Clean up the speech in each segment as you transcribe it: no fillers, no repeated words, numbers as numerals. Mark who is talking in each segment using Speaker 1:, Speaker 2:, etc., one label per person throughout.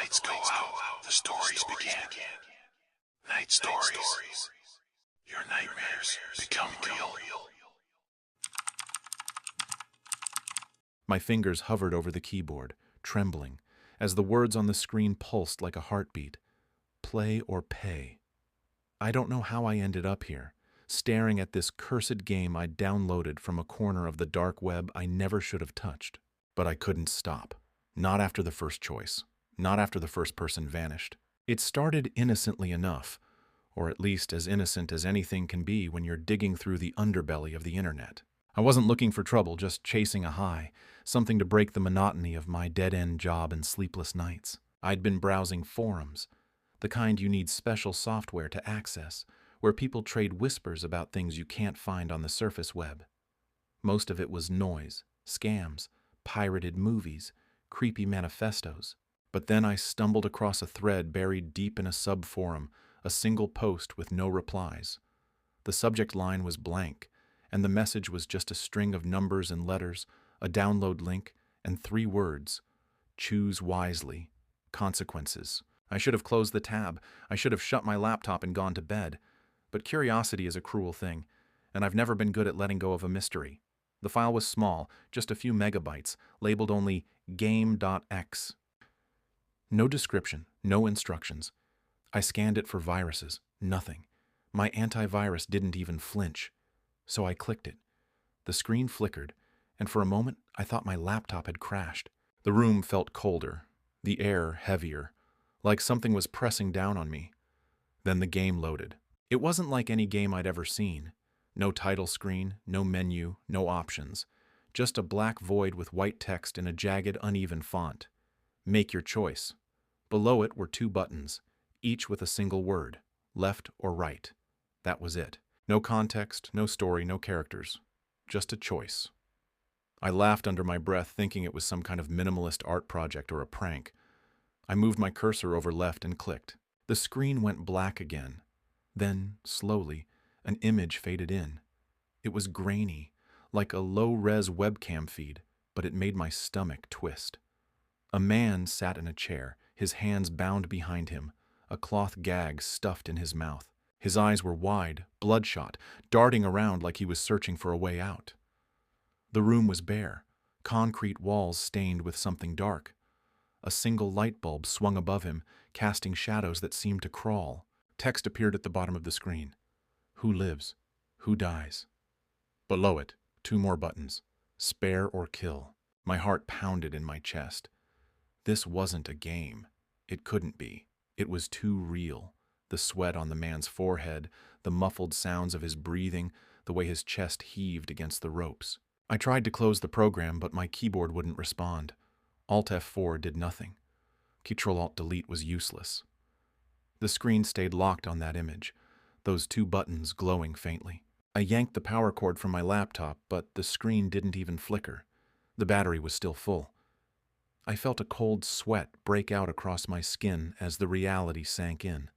Speaker 1: lights go out, the stories begin. Night stories. Your nightmares become real.
Speaker 2: My fingers hovered over the keyboard, trembling, as the words on the screen pulsed like a heartbeat. Play or pay. I don't know how I ended up here, staring at this cursed game I'd downloaded from a corner of the dark web I never should have touched. But I couldn't stop. Not after the first choice. Not after the first person vanished. It started innocently enough, or at least as innocent as anything can be when you're digging through the underbelly of the internet. I wasn't looking for trouble, just chasing a high, something to break the monotony of my dead-end job and sleepless nights. I'd been browsing forums, the kind you need special software to access, where people trade whispers about things you can't find on the surface web. Most of it was noise, scams, pirated movies, creepy manifestos. But then I stumbled across a thread buried deep in a sub-forum, a single post with no replies. The subject line was blank, and the message was just a string of numbers and letters, a download link, and 3 words: choose wisely. Consequences. I should have closed the tab. I should have shut my laptop and gone to bed. But curiosity is a cruel thing, and I've never been good at letting go of a mystery. The file was small, just a few megabytes, labeled only game.x. No description, no instructions. I scanned it for viruses. Nothing. My antivirus didn't even flinch. So I clicked it. The screen flickered, and for a moment I thought my laptop had crashed. The room felt colder, the air heavier, like something was pressing down on me. Then the game loaded. It wasn't like any game I'd ever seen. No title screen, no menu, no options. Just a black void with white text in a jagged, uneven font. Make your choice. Below it were 2 buttons, each with a single word, left or right. That was it. No context, no story, no characters. Just a choice. I laughed under my breath, thinking it was some kind of minimalist art project or a prank. I moved my cursor over left and clicked. The screen went black again. Then, slowly, an image faded in. It was grainy, like a low-res webcam feed, but it made my stomach twist. A man sat in a chair, his hands bound behind him, a cloth gag stuffed in his mouth. His eyes were wide, bloodshot, darting around like he was searching for a way out. The room was bare, concrete walls stained with something dark. A single light bulb swung above him, casting shadows that seemed to crawl. Text appeared at the bottom of the screen. Who lives? Who dies? Below it, 2 more buttons. Spare or kill. My heart pounded in my chest. This wasn't a game. It couldn't be. It was too real. The sweat on the man's forehead, the muffled sounds of his breathing, the way his chest heaved against the ropes. I tried to close the program, but my keyboard wouldn't respond. Alt F4 did nothing. Ctrl-Alt-Delete was useless. The screen stayed locked on that image, those 2 buttons glowing faintly. I yanked the power cord from my laptop, but the screen didn't even flicker. The battery was still full. I felt a cold sweat break out across my skin as the reality sank in.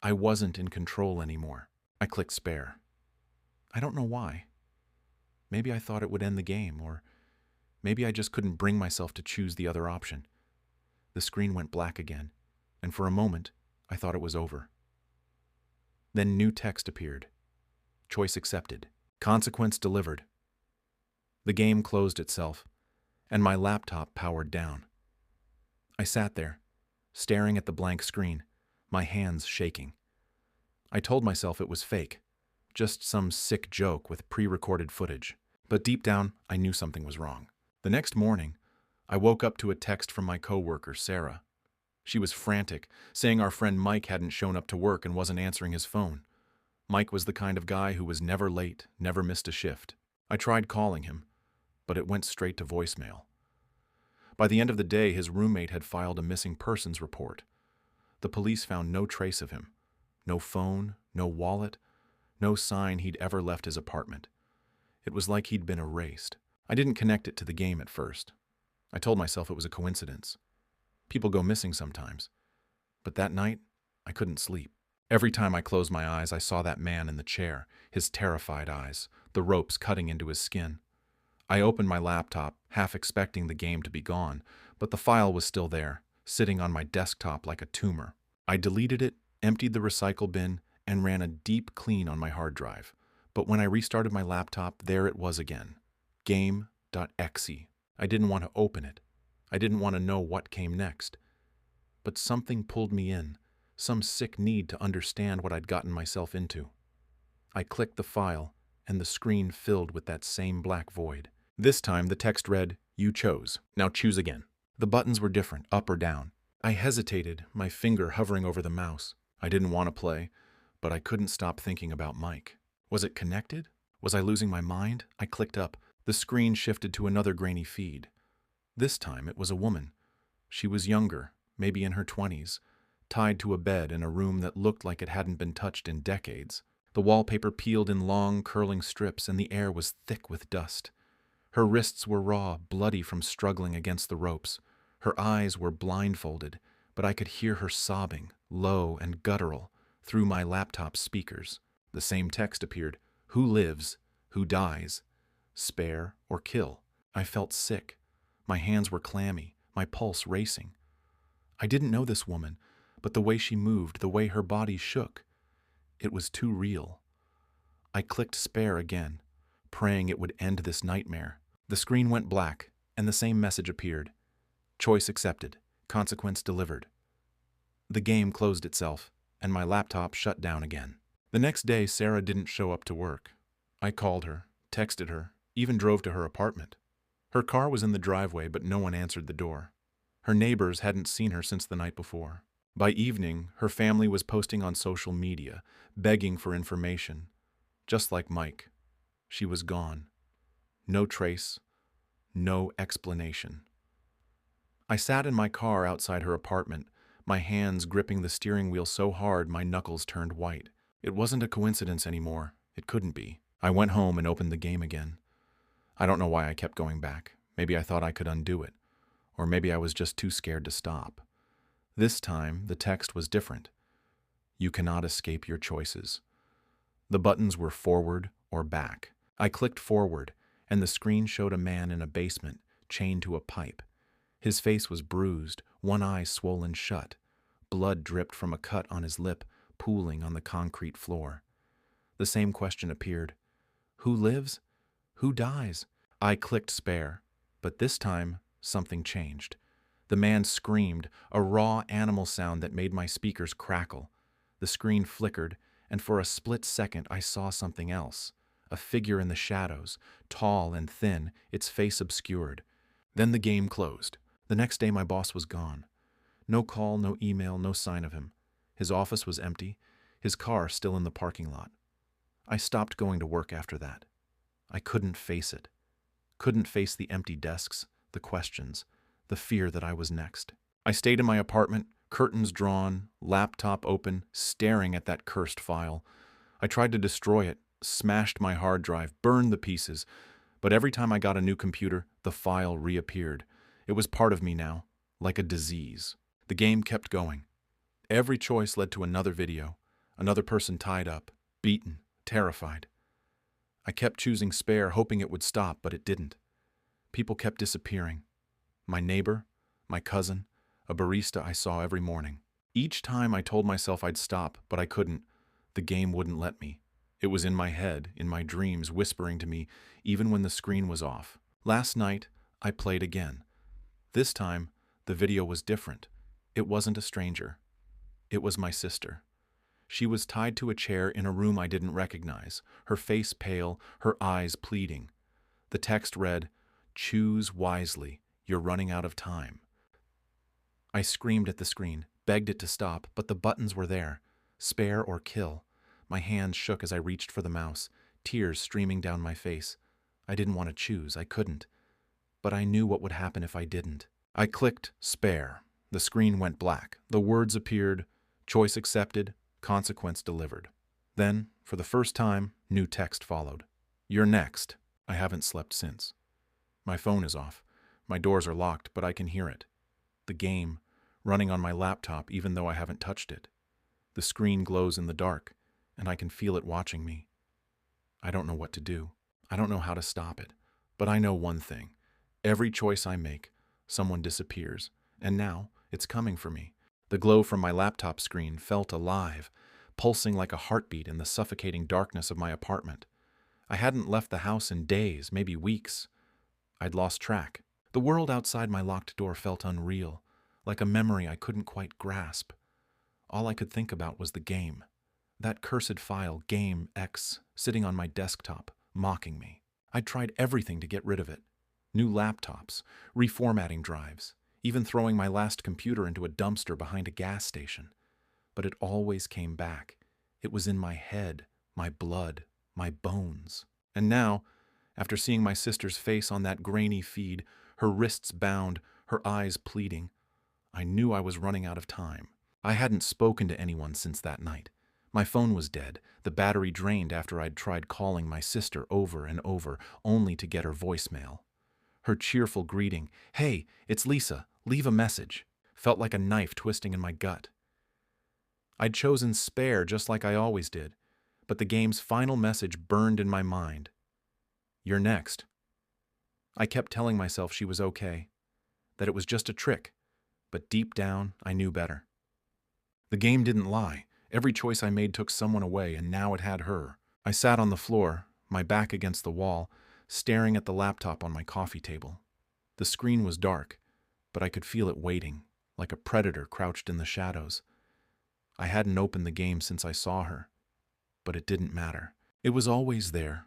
Speaker 2: I wasn't in control anymore. I clicked spare. I don't know why. Maybe I thought it would end the game, or maybe I just couldn't bring myself to choose the other option. The screen went black again, and for a moment, I thought it was over. Then new text appeared. Choice accepted. Consequence delivered. The game closed itself, and my laptop powered down. I sat there, staring at the blank screen, my hands shaking. I told myself it was fake, just some sick joke with pre-recorded footage. But deep down, I knew something was wrong. The next morning, I woke up to a text from my coworker, Sarah. She was frantic, saying our friend Mike hadn't shown up to work and wasn't answering his phone. Mike was the kind of guy who was never late, never missed a shift. I tried calling him, but it went straight to voicemail. By the end of the day, his roommate had filed a missing persons report. The police found no trace of him. No phone, no wallet, no sign he'd ever left his apartment. It was like he'd been erased. I didn't connect it to the game at first. I told myself it was a coincidence. People go missing sometimes. But that night, I couldn't sleep. Every time I closed my eyes, I saw that man in the chair, his terrified eyes, the ropes cutting into his skin. I opened my laptop, half expecting the game to be gone, but the file was still there, sitting on my desktop like a tumor. I deleted it, emptied the recycle bin, and ran a deep clean on my hard drive. But when I restarted my laptop, there it was again. Game.exe. I didn't want to open it. I didn't want to know what came next. But something pulled me in, some sick need to understand what I'd gotten myself into. I clicked the file, and the screen filled with that same black void. This time, the text read, "You chose. Now choose again." The buttons were different, up or down. I hesitated, my finger hovering over the mouse. I didn't want to play, but I couldn't stop thinking about Mike. Was it connected? Was I losing my mind? I clicked up. The screen shifted to another grainy feed. This time, it was a woman. She was younger, maybe in her 20s, tied to a bed in a room that looked like it hadn't been touched in decades. The wallpaper peeled in long, curling strips, and the air was thick with dust. Her wrists were raw, bloody from struggling against the ropes. Her eyes were blindfolded, but I could hear her sobbing, low and guttural, through my laptop speakers. The same text appeared: "Who lives? Who dies? Spare or kill?" I felt sick. My hands were clammy, my pulse racing. I didn't know this woman, but the way she moved, the way her body shook, it was too real. I clicked spare again, praying it would end this nightmare. The screen went black, and the same message appeared: "Choice accepted. Consequence delivered." The game closed itself, and my laptop shut down again. The next day, Sarah didn't show up to work. I called her, texted her, even drove to her apartment. Her car was in the driveway, but no one answered the door. Her neighbors hadn't seen her since the night before. By evening, her family was posting on social media, begging for information. Just like Mike, she was gone. No trace, no explanation. I sat in my car outside her apartment, my hands gripping the steering wheel so hard my knuckles turned white. It wasn't a coincidence anymore. It couldn't be. I went home and opened the game again. I don't know why I kept going back. Maybe I thought I could undo it. Or maybe I was just too scared to stop. This time, the text was different. "You cannot escape your choices." The buttons were forward or back. I clicked forward, and the screen showed a man in a basement, chained to a pipe. His face was bruised, one eye swollen shut. Blood dripped from a cut on his lip, pooling on the concrete floor. The same question appeared: "Who lives? Who dies?" I clicked spare, but this time something changed. The man screamed, a raw animal sound that made my speakers crackle. The screen flickered, and for a split second I saw something else. A figure in the shadows, tall and thin, its face obscured. Then the game closed. The next day my boss was gone. No call, no email, no sign of him. His office was empty, his car still in the parking lot. I stopped going to work after that. I couldn't face it. Couldn't face the empty desks, the questions, the fear that I was next. I stayed in my apartment, curtains drawn, laptop open, staring at that cursed file. I tried to destroy it, smashed my hard drive, burned the pieces, but every time I got a new computer, the file reappeared. It was part of me now, like a disease. The game kept going. Every choice led to another video, another person tied up, beaten, terrified. I kept choosing spare, hoping it would stop, but it didn't. People kept disappearing. My neighbor, my cousin, a barista I saw every morning. Each time I told myself I'd stop, but I couldn't. The game wouldn't let me. It was in my head, in my dreams, whispering to me, even when the screen was off. Last night, I played again. This time, the video was different. It wasn't a stranger. It was my sister. She was tied to a chair in a room I didn't recognize, her face pale, her eyes pleading. The text read, "Choose wisely. You're running out of time." I screamed at the screen, begged it to stop, but the buttons were there. Spare or kill. My hands shook as I reached for the mouse, tears streaming down my face. I didn't want to choose. I couldn't. But I knew what would happen if I didn't. I clicked spare. The screen went black. The words appeared: "Choice accepted. Consequence delivered." Then, for the first time, new text followed. "You're next." I haven't slept since. My phone is off. My doors are locked, but I can hear it. The game, running on my laptop even though I haven't touched it. The screen glows in the dark, and I can feel it watching me. I don't know what to do. I don't know how to stop it. But I know one thing. Every choice I make, someone disappears. And now, It's coming for me. The glow from my laptop screen felt alive, pulsing like a heartbeat in the suffocating darkness of my apartment. I hadn't left the house in days, maybe weeks. I'd lost track. The world outside my locked door felt unreal, like a memory I couldn't quite grasp. All I could think about was the game. That cursed file, Game X, sitting on my desktop, mocking me. I'd tried everything to get rid of it. New laptops, reformatting drives, even throwing my last computer into a dumpster behind a gas station. But it always came back. It was in my head, my blood, my bones. And now, after seeing my sister's face on that grainy feed, her wrists bound, her eyes pleading, I knew I was running out of time. I hadn't spoken to anyone since that night. My phone was dead, the battery drained after I'd tried calling my sister over and over, only to get her voicemail. Her cheerful greeting, "Hey, it's Lisa, leave a message," felt like a knife twisting in my gut. I'd chosen spare just like I always did, but the game's final message burned in my mind. "You're next." I kept telling myself she was okay, that it was just a trick, but deep down, I knew better. The game didn't lie. Every choice I made took someone away, and now it had her. I sat on the floor, my back against the wall, staring at the laptop on my coffee table. The screen was dark, but I could feel it waiting, like a predator crouched in the shadows. I hadn't opened the game since I saw her, but it didn't matter. It was always there,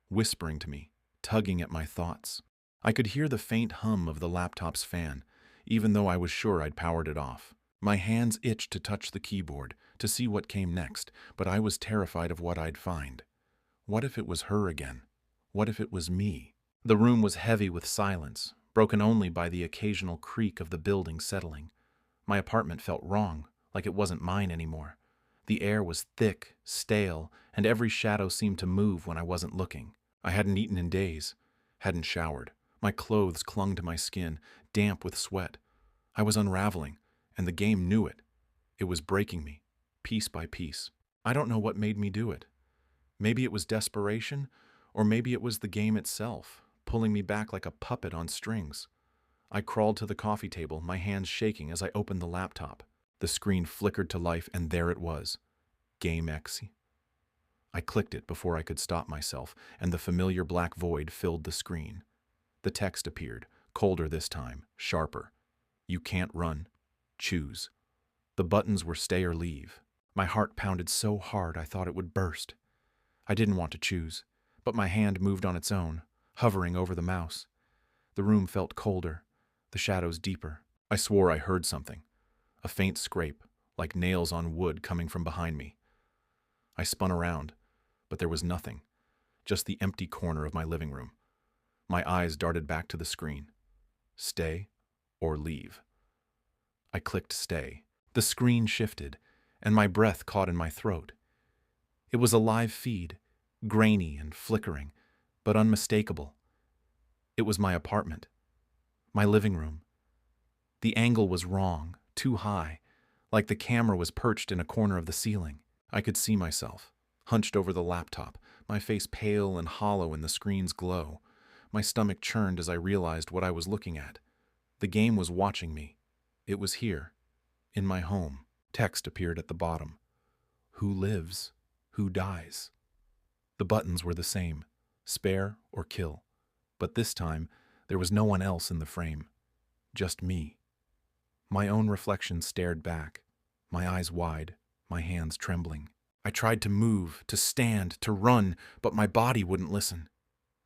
Speaker 2: whispering to me, tugging at my thoughts. I could hear the faint hum of the laptop's fan, even though I was sure I'd powered it off. My hands itched to touch the keyboard, to see what came next, but I was terrified of what I'd find. What if it was her again? What if it was me? The room was heavy with silence, broken only by the occasional creak of the building settling. My apartment felt wrong, like it wasn't mine anymore. The air was thick, stale, and every shadow seemed to move when I wasn't looking. I hadn't eaten in days, hadn't showered. My clothes clung to my skin, damp with sweat. I was unraveling, and the game knew it. It was breaking me, piece by piece. I don't know what made me do it. Maybe it was desperation, or maybe it was the game itself, pulling me back like a puppet on strings. I crawled to the coffee table, my hands shaking as I opened the laptop. The screen flickered to life, and there it was. Game X. I clicked it before I could stop myself, and the familiar black void filled the screen. The text appeared, colder this time, sharper. "You can't run. Choose." The buttons were stay or leave. My heart pounded so hard I thought it would burst. I didn't want to choose, but my hand moved on its own, hovering over the mouse. The room felt colder, the shadows deeper. I swore I heard something, a faint scrape, like nails on wood coming from behind me. I spun around, but there was nothing, just the empty corner of my living room. My eyes darted back to the screen. Stay or leave. I clicked stay. The screen shifted, and my breath caught in my throat. It was a live feed, grainy and flickering, but unmistakable. It was my apartment, my living room. The angle was wrong, too high, like the camera was perched in a corner of the ceiling. I could see myself, hunched over the laptop, my face pale and hollow in the screen's glow. My stomach churned as I realized what I was looking at. The game was watching me. It was here, in my home. Text appeared at the bottom. Who lives? Who dies? The buttons were the same, spare or kill. But this time, there was no one else in the frame. Just me. My own reflection stared back, my eyes wide, my hands trembling. I tried to move, to stand, to run, but my body wouldn't listen.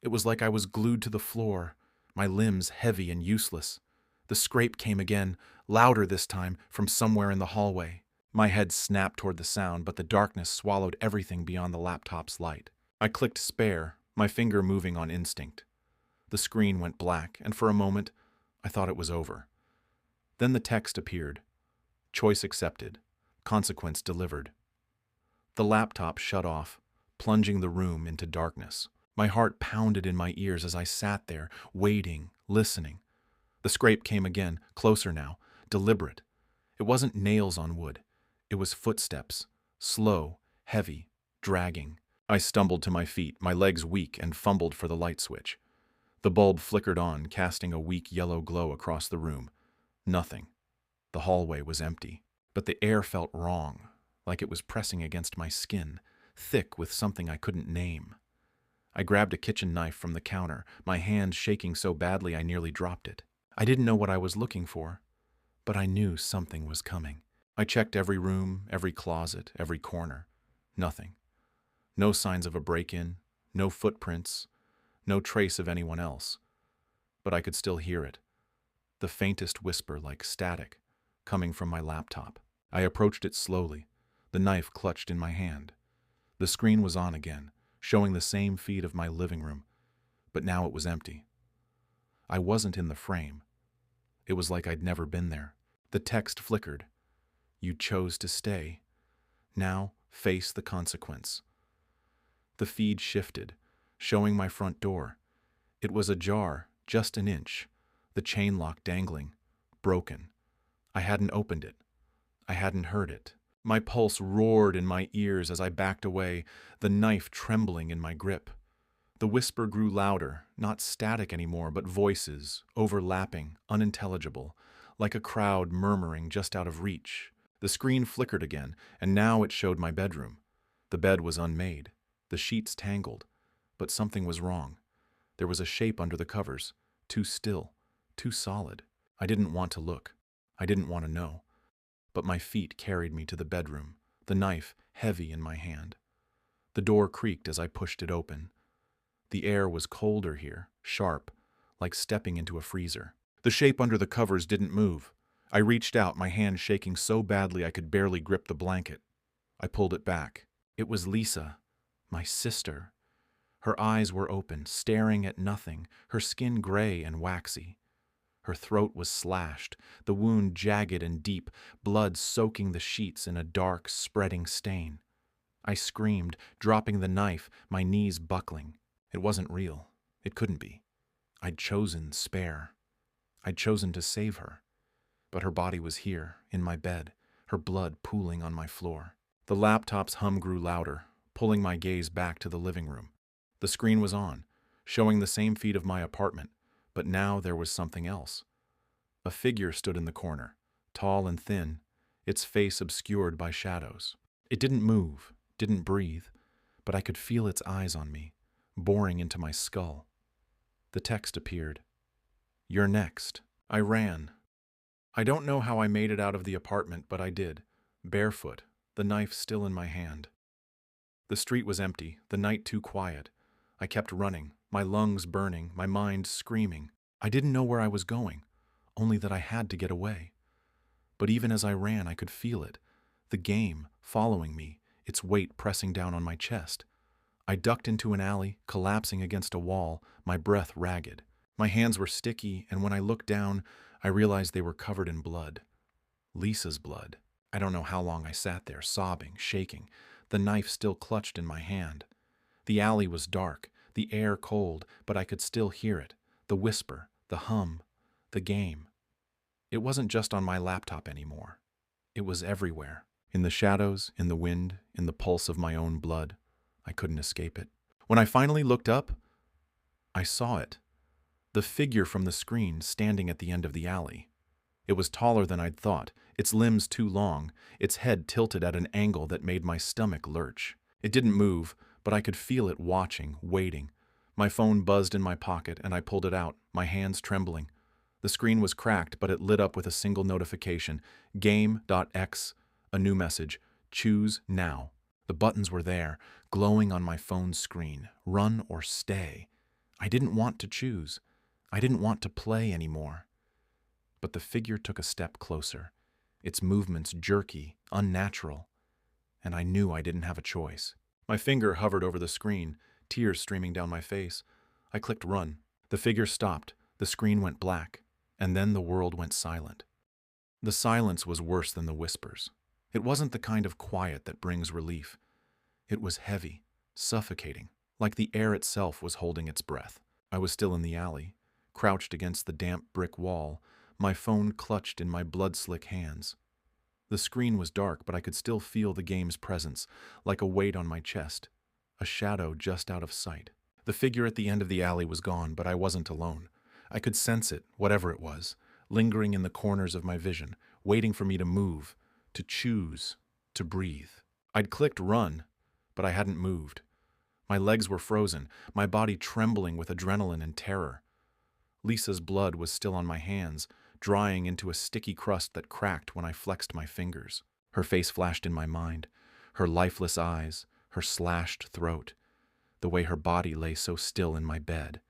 Speaker 2: It was like I was glued to the floor, my limbs heavy and useless. The scrape came again, louder this time, from somewhere in the hallway. My head snapped toward the sound, but the darkness swallowed everything beyond the laptop's light. I clicked spare, my finger moving on instinct. The screen went black, and for a moment, I thought it was over. Then the text appeared. Choice accepted. Consequence delivered. The laptop shut off, plunging the room into darkness. My heart pounded in my ears as I sat there, waiting, listening. The scrape came again, closer now, deliberate. It wasn't nails on wood. It was footsteps, slow, heavy, dragging. I stumbled to my feet, my legs weak, and fumbled for the light switch. The bulb flickered on, casting a weak yellow glow across the room. Nothing. The hallway was empty, but the air felt wrong, like it was pressing against my skin, thick with something I couldn't name. I grabbed a kitchen knife from the counter, my hand shaking so badly I nearly dropped it. I didn't know what I was looking for, but I knew something was coming. I checked every room, every closet, every corner. Nothing. No signs of a break-in, no footprints, no trace of anyone else. But I could still hear it, the faintest whisper like static, coming from my laptop. I approached it slowly, the knife clutched in my hand. The screen was on again, showing the same feed of my living room, but now it was empty. I wasn't in the frame. It was like I'd never been there. The text flickered. You chose to stay. Now face the consequence. The feed shifted, showing my front door. It was ajar, just an inch, the chain lock dangling, broken. I hadn't opened it. I hadn't heard it. My pulse roared in my ears as I backed away, the knife trembling in my grip. The whisper grew louder, not static anymore, but voices, overlapping, unintelligible, like a crowd murmuring just out of reach. The screen flickered again, and now it showed my bedroom. The bed was unmade, the sheets tangled, but something was wrong. There was a shape under the covers, too still, too solid. I didn't want to look. I didn't want to know. But my feet carried me to the bedroom, the knife heavy in my hand. The door creaked as I pushed it open. The air was colder here, sharp, like stepping into a freezer. The shape under the covers didn't move. I reached out, my hand shaking so badly I could barely grip the blanket. I pulled it back. It was Lisa, my sister. Her eyes were open, staring at nothing, her skin gray and waxy. Her throat was slashed, the wound jagged and deep, blood soaking the sheets in a dark, spreading stain. I screamed, dropping the knife, my knees buckling. It wasn't real. It couldn't be. I'd chosen spare. I'd chosen to save her. But her body was here, in my bed, her blood pooling on my floor. The laptop's hum grew louder, pulling my gaze back to the living room. The screen was on, showing the same feed of my apartment, but now there was something else. A figure stood in the corner, tall and thin, its face obscured by shadows. It didn't move, didn't breathe, but I could feel its eyes on me, boring into my skull. The text appeared. "You're next." I ran. I don't know how I made it out of the apartment, but I did, barefoot, the knife still in my hand. The street was empty, the night too quiet. I kept running, my lungs burning, my mind screaming. I didn't know where I was going, only that I had to get away. But even as I ran, I could feel it, the game following me, its weight pressing down on my chest. I ducked into an alley, collapsing against a wall, my breath ragged. My hands were sticky, and when I looked down, I realized they were covered in blood. Lisa's blood. I don't know how long I sat there, sobbing, shaking, the knife still clutched in my hand. The alley was dark, the air cold, but I could still hear it, the whisper, the hum, the game. It wasn't just on my laptop anymore. It was everywhere, in the shadows, in the wind, in the pulse of my own blood. I couldn't escape it. When I finally looked up, I saw it. The figure from the screen standing at the end of the alley. It was taller than I'd thought, its limbs too long, its head tilted at an angle that made my stomach lurch. It didn't move, but I could feel it watching, waiting. My phone buzzed in my pocket, and I pulled it out, my hands trembling. The screen was cracked, but it lit up with a single notification. Game.x, a new message. Choose now. The buttons were there, glowing on my phone's screen. Run or stay. I didn't want to choose. I didn't want to play anymore. But the figure took a step closer, its movements jerky, unnatural, and I knew I didn't have a choice. My finger hovered over the screen, tears streaming down my face. I clicked run. The figure stopped, the screen went black, and then the world went silent. The silence was worse than the whispers. It wasn't the kind of quiet that brings relief. It was heavy, suffocating, like the air itself was holding its breath. I was still in the alley, crouched against the damp brick wall, my phone clutched in my blood-slick hands. The screen was dark, but I could still feel the game's presence, like a weight on my chest, a shadow just out of sight. The figure at the end of the alley was gone, but I wasn't alone. I could sense it, whatever it was, lingering in the corners of my vision, waiting for me to move, to choose, to breathe. I'd clicked run, but I hadn't moved. My legs were frozen, my body trembling with adrenaline and terror. Lisa's blood was still on my hands, drying into a sticky crust that cracked when I flexed my fingers. Her face flashed in my mind, her lifeless eyes, her slashed throat, the way her body lay so still in my bed.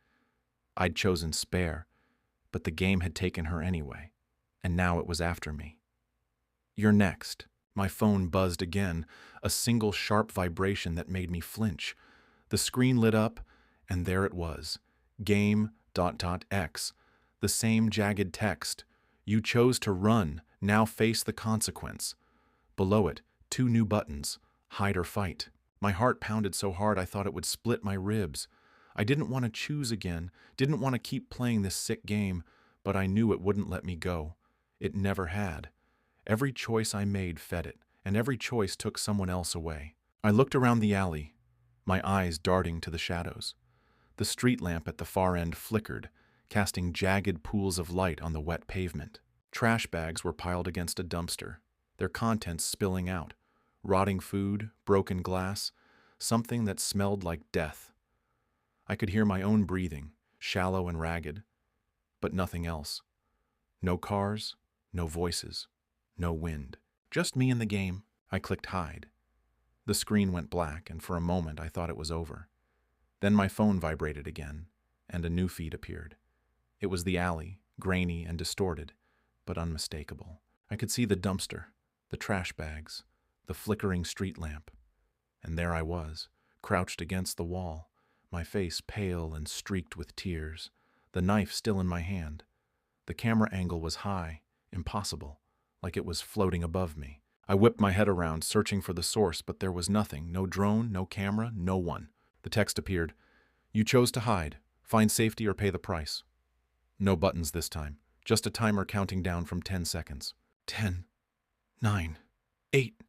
Speaker 2: I'd chosen spare, but the game had taken her anyway, and now it was after me. "You're next." My phone buzzed again, a single sharp vibration that made me flinch. The screen lit up, and there it was. Game.x. The same jagged text. "You chose to run, now face the consequence." Below it, 2 new buttons, hide or fight. My heart pounded so hard I thought it would split my ribs. I didn't want to choose again, didn't want to keep playing this sick game, but I knew it wouldn't let me go. It never had. Every choice I made fed it, and every choice took someone else away. I looked around the alley, my eyes darting to the shadows. The street lamp at the far end flickered, casting jagged pools of light on the wet pavement. Trash bags were piled against a dumpster, their contents spilling out. Rotting food, broken glass, something that smelled like death. I could hear my own breathing, shallow and ragged, but nothing else. No cars, no voices, no wind. Just me and the game. I clicked hide. The screen went black, and for a moment I thought it was over. Then my phone vibrated again, and a new feed appeared. It was the alley, grainy and distorted, but unmistakable. I could see the dumpster, the trash bags, the flickering street lamp. And there I was, crouched against the wall, my face pale and streaked with tears, the knife still in my hand. The camera angle was high, impossible, like it was floating above me. I whipped my head around, searching for the source, but there was nothing. No drone, no camera, no one. The text appeared. "You chose to hide. Find safety or pay the price." No buttons this time, just a timer counting down from 10 seconds. 10, 9, 8.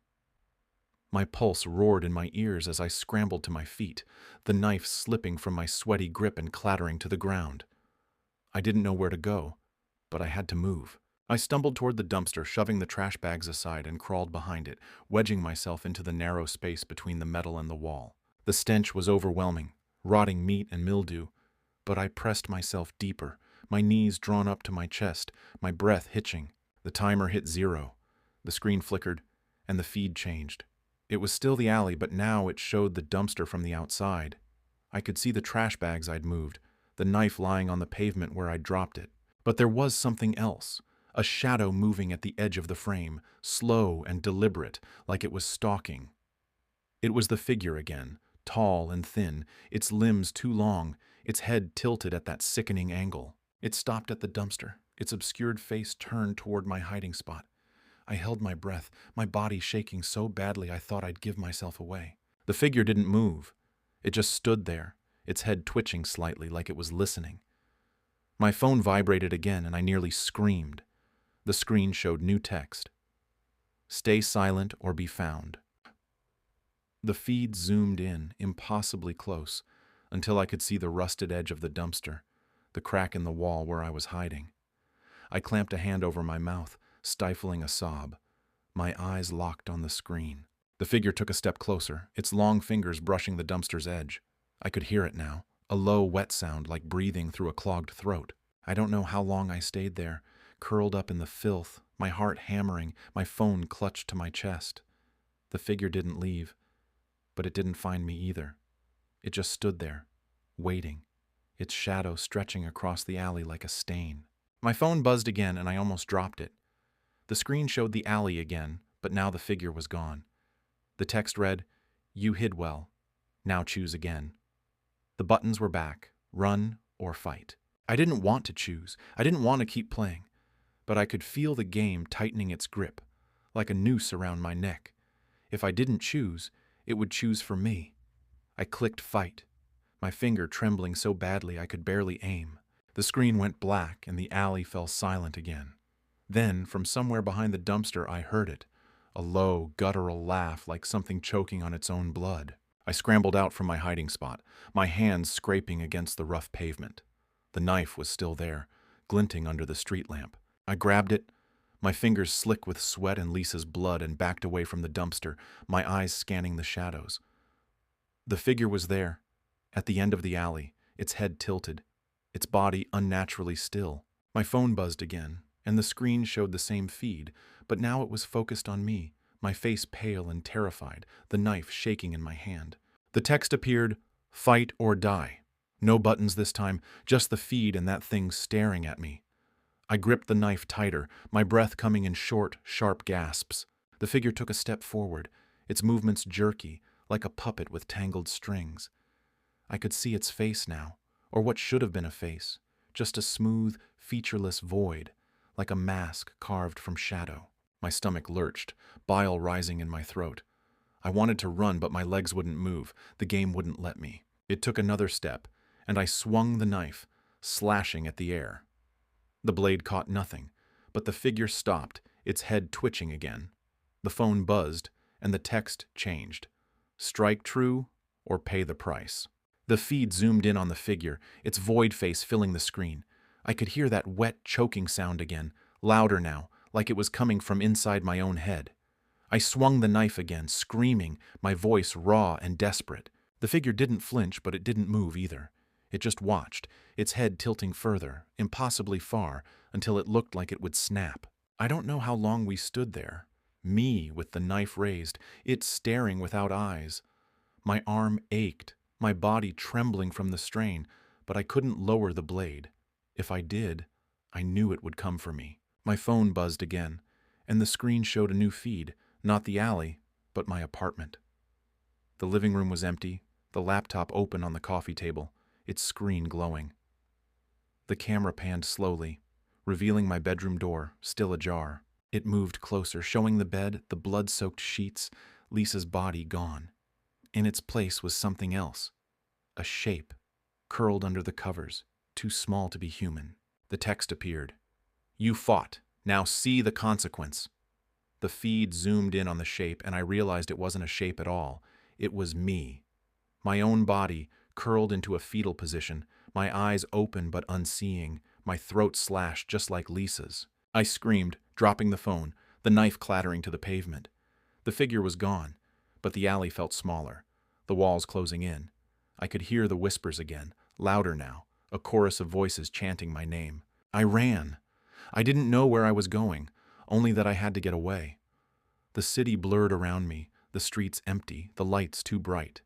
Speaker 2: My pulse roared in my ears as I scrambled to my feet, the knife slipping from my sweaty grip and clattering to the ground. I didn't know where to go, but I had to move. I stumbled toward the dumpster, shoving the trash bags aside, and crawled behind it, wedging myself into the narrow space between the metal and the wall. The stench was overwhelming, rotting meat and mildew, but I pressed myself deeper, my knees drawn up to my chest, my breath hitching. The timer hit 0. The screen flickered, and the feed changed. It was still the alley, but now it showed the dumpster from the outside. I could see the trash bags I'd moved, the knife lying on the pavement where I'd dropped it. But there was something else, a shadow moving at the edge of the frame, slow and deliberate, like it was stalking. It was the figure again, tall and thin, its limbs too long, its head tilted at that sickening angle. It stopped at the dumpster, its obscured face turned toward my hiding spot. I held my breath, my body shaking so badly I thought I'd give myself away. The figure didn't move. It just stood there, its head twitching slightly like it was listening. My phone vibrated again and I nearly screamed. The screen showed new text. "Stay silent or be found." The feed zoomed in, impossibly close, until I could see the rusted edge of the dumpster, the crack in the wall where I was hiding. I clamped a hand over my mouth, stifling a sob. My eyes locked on the screen. The figure took a step closer, its long fingers brushing the dumpster's edge. I could hear it now, a low, wet sound like breathing through a clogged throat. I don't know how long I stayed there, curled up in the filth, my heart hammering, my phone clutched to my chest. The figure didn't leave, but it didn't find me either. It just stood there, waiting, its shadow stretching across the alley like a stain. My phone buzzed again and I almost dropped it. The screen showed the alley again, but now the figure was gone. The text read, "You hid well. Now choose again." The buttons were back, run or fight. I didn't want to choose. I didn't want to keep playing. But I could feel the game tightening its grip, like a noose around my neck. If I didn't choose, it would choose for me. I clicked fight, my finger trembling so badly I could barely aim. The screen went black and the alley fell silent again. Then, from somewhere behind the dumpster, I heard it, a low, guttural laugh like something choking on its own blood. I scrambled out from my hiding spot, my hands scraping against the rough pavement. The knife was still there, glinting under the street lamp. I grabbed it, My fingers slick with sweat and Lisa's blood and backed away from the dumpster, my eyes scanning the shadows. The figure was there, at the end of the alley, its head tilted, its body unnaturally still. My phone buzzed again, and the screen showed the same feed, but now it was focused on me, my face pale and terrified, the knife shaking in my hand. The text appeared, "Fight or die." No buttons this time, just the feed and that thing staring at me. I gripped the knife tighter, my breath coming in short, sharp gasps. The figure took a step forward, its movements jerky, like a puppet with tangled strings. I could see its face now, or what should have been a face, just a smooth, featureless void, like a mask carved from shadow. My stomach lurched, bile rising in my throat. I wanted to run, but my legs wouldn't move. The game wouldn't let me. It took another step, and I swung the knife, slashing at the air. The blade caught nothing, but the figure stopped, its head twitching again. The phone buzzed, and the text changed. Strike true, or pay the price. The feed zoomed in on the figure, its void face filling the screen. I could hear that wet, choking sound again, louder now, like it was coming from inside my own head. I swung the knife again, screaming, my voice raw and desperate. The figure didn't flinch, but it didn't move either. It just watched, its head tilting further, impossibly far, until it looked like it would snap. I don't know how long we stood there. Me with the knife raised, it staring without eyes. My arm ached, my body trembling from the strain, but I couldn't lower the blade. If I did, I knew it would come for me. My phone buzzed again, and the screen showed a new feed, not the alley, but my apartment. The living room was empty, the laptop open on the coffee table, its screen glowing. The camera panned slowly, revealing my bedroom door, still ajar. It moved closer, showing the bed, the blood-soaked sheets, Lisa's body gone. In its place was something else. A shape, curled under the covers, too small to be human. The text appeared. "You fought. Now see the consequence." The feed zoomed in on the shape, and I realized it wasn't a shape at all. It was me. My own body, curled into a fetal position, my eyes open but unseeing, my throat slashed just like Lisa's. I screamed, dropping the phone, the knife clattering to the pavement. The figure was gone, but the alley felt smaller, the walls closing in. I could hear the whispers again, louder now, a chorus of voices chanting my name. I ran. I didn't know where I was going, only that I had to get away. The city blurred around me, the streets empty, the lights too bright.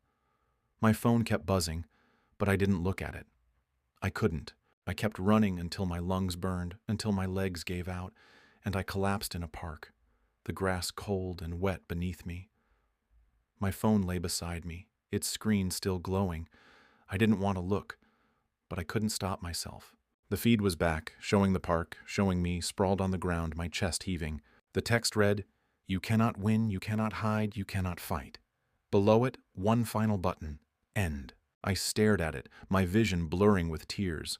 Speaker 2: My phone kept buzzing, but I didn't look at it. I couldn't. I kept running until my lungs burned, until my legs gave out, and I collapsed in a park, the grass cold and wet beneath me. My phone lay beside me, its screen still glowing. I didn't want to look, but I couldn't stop myself. The feed was back, showing the park, showing me sprawled on the ground, my chest heaving. The text read, "You cannot win, you cannot hide, you cannot fight." Below it, one final button, end. I stared at it, my vision blurring with tears.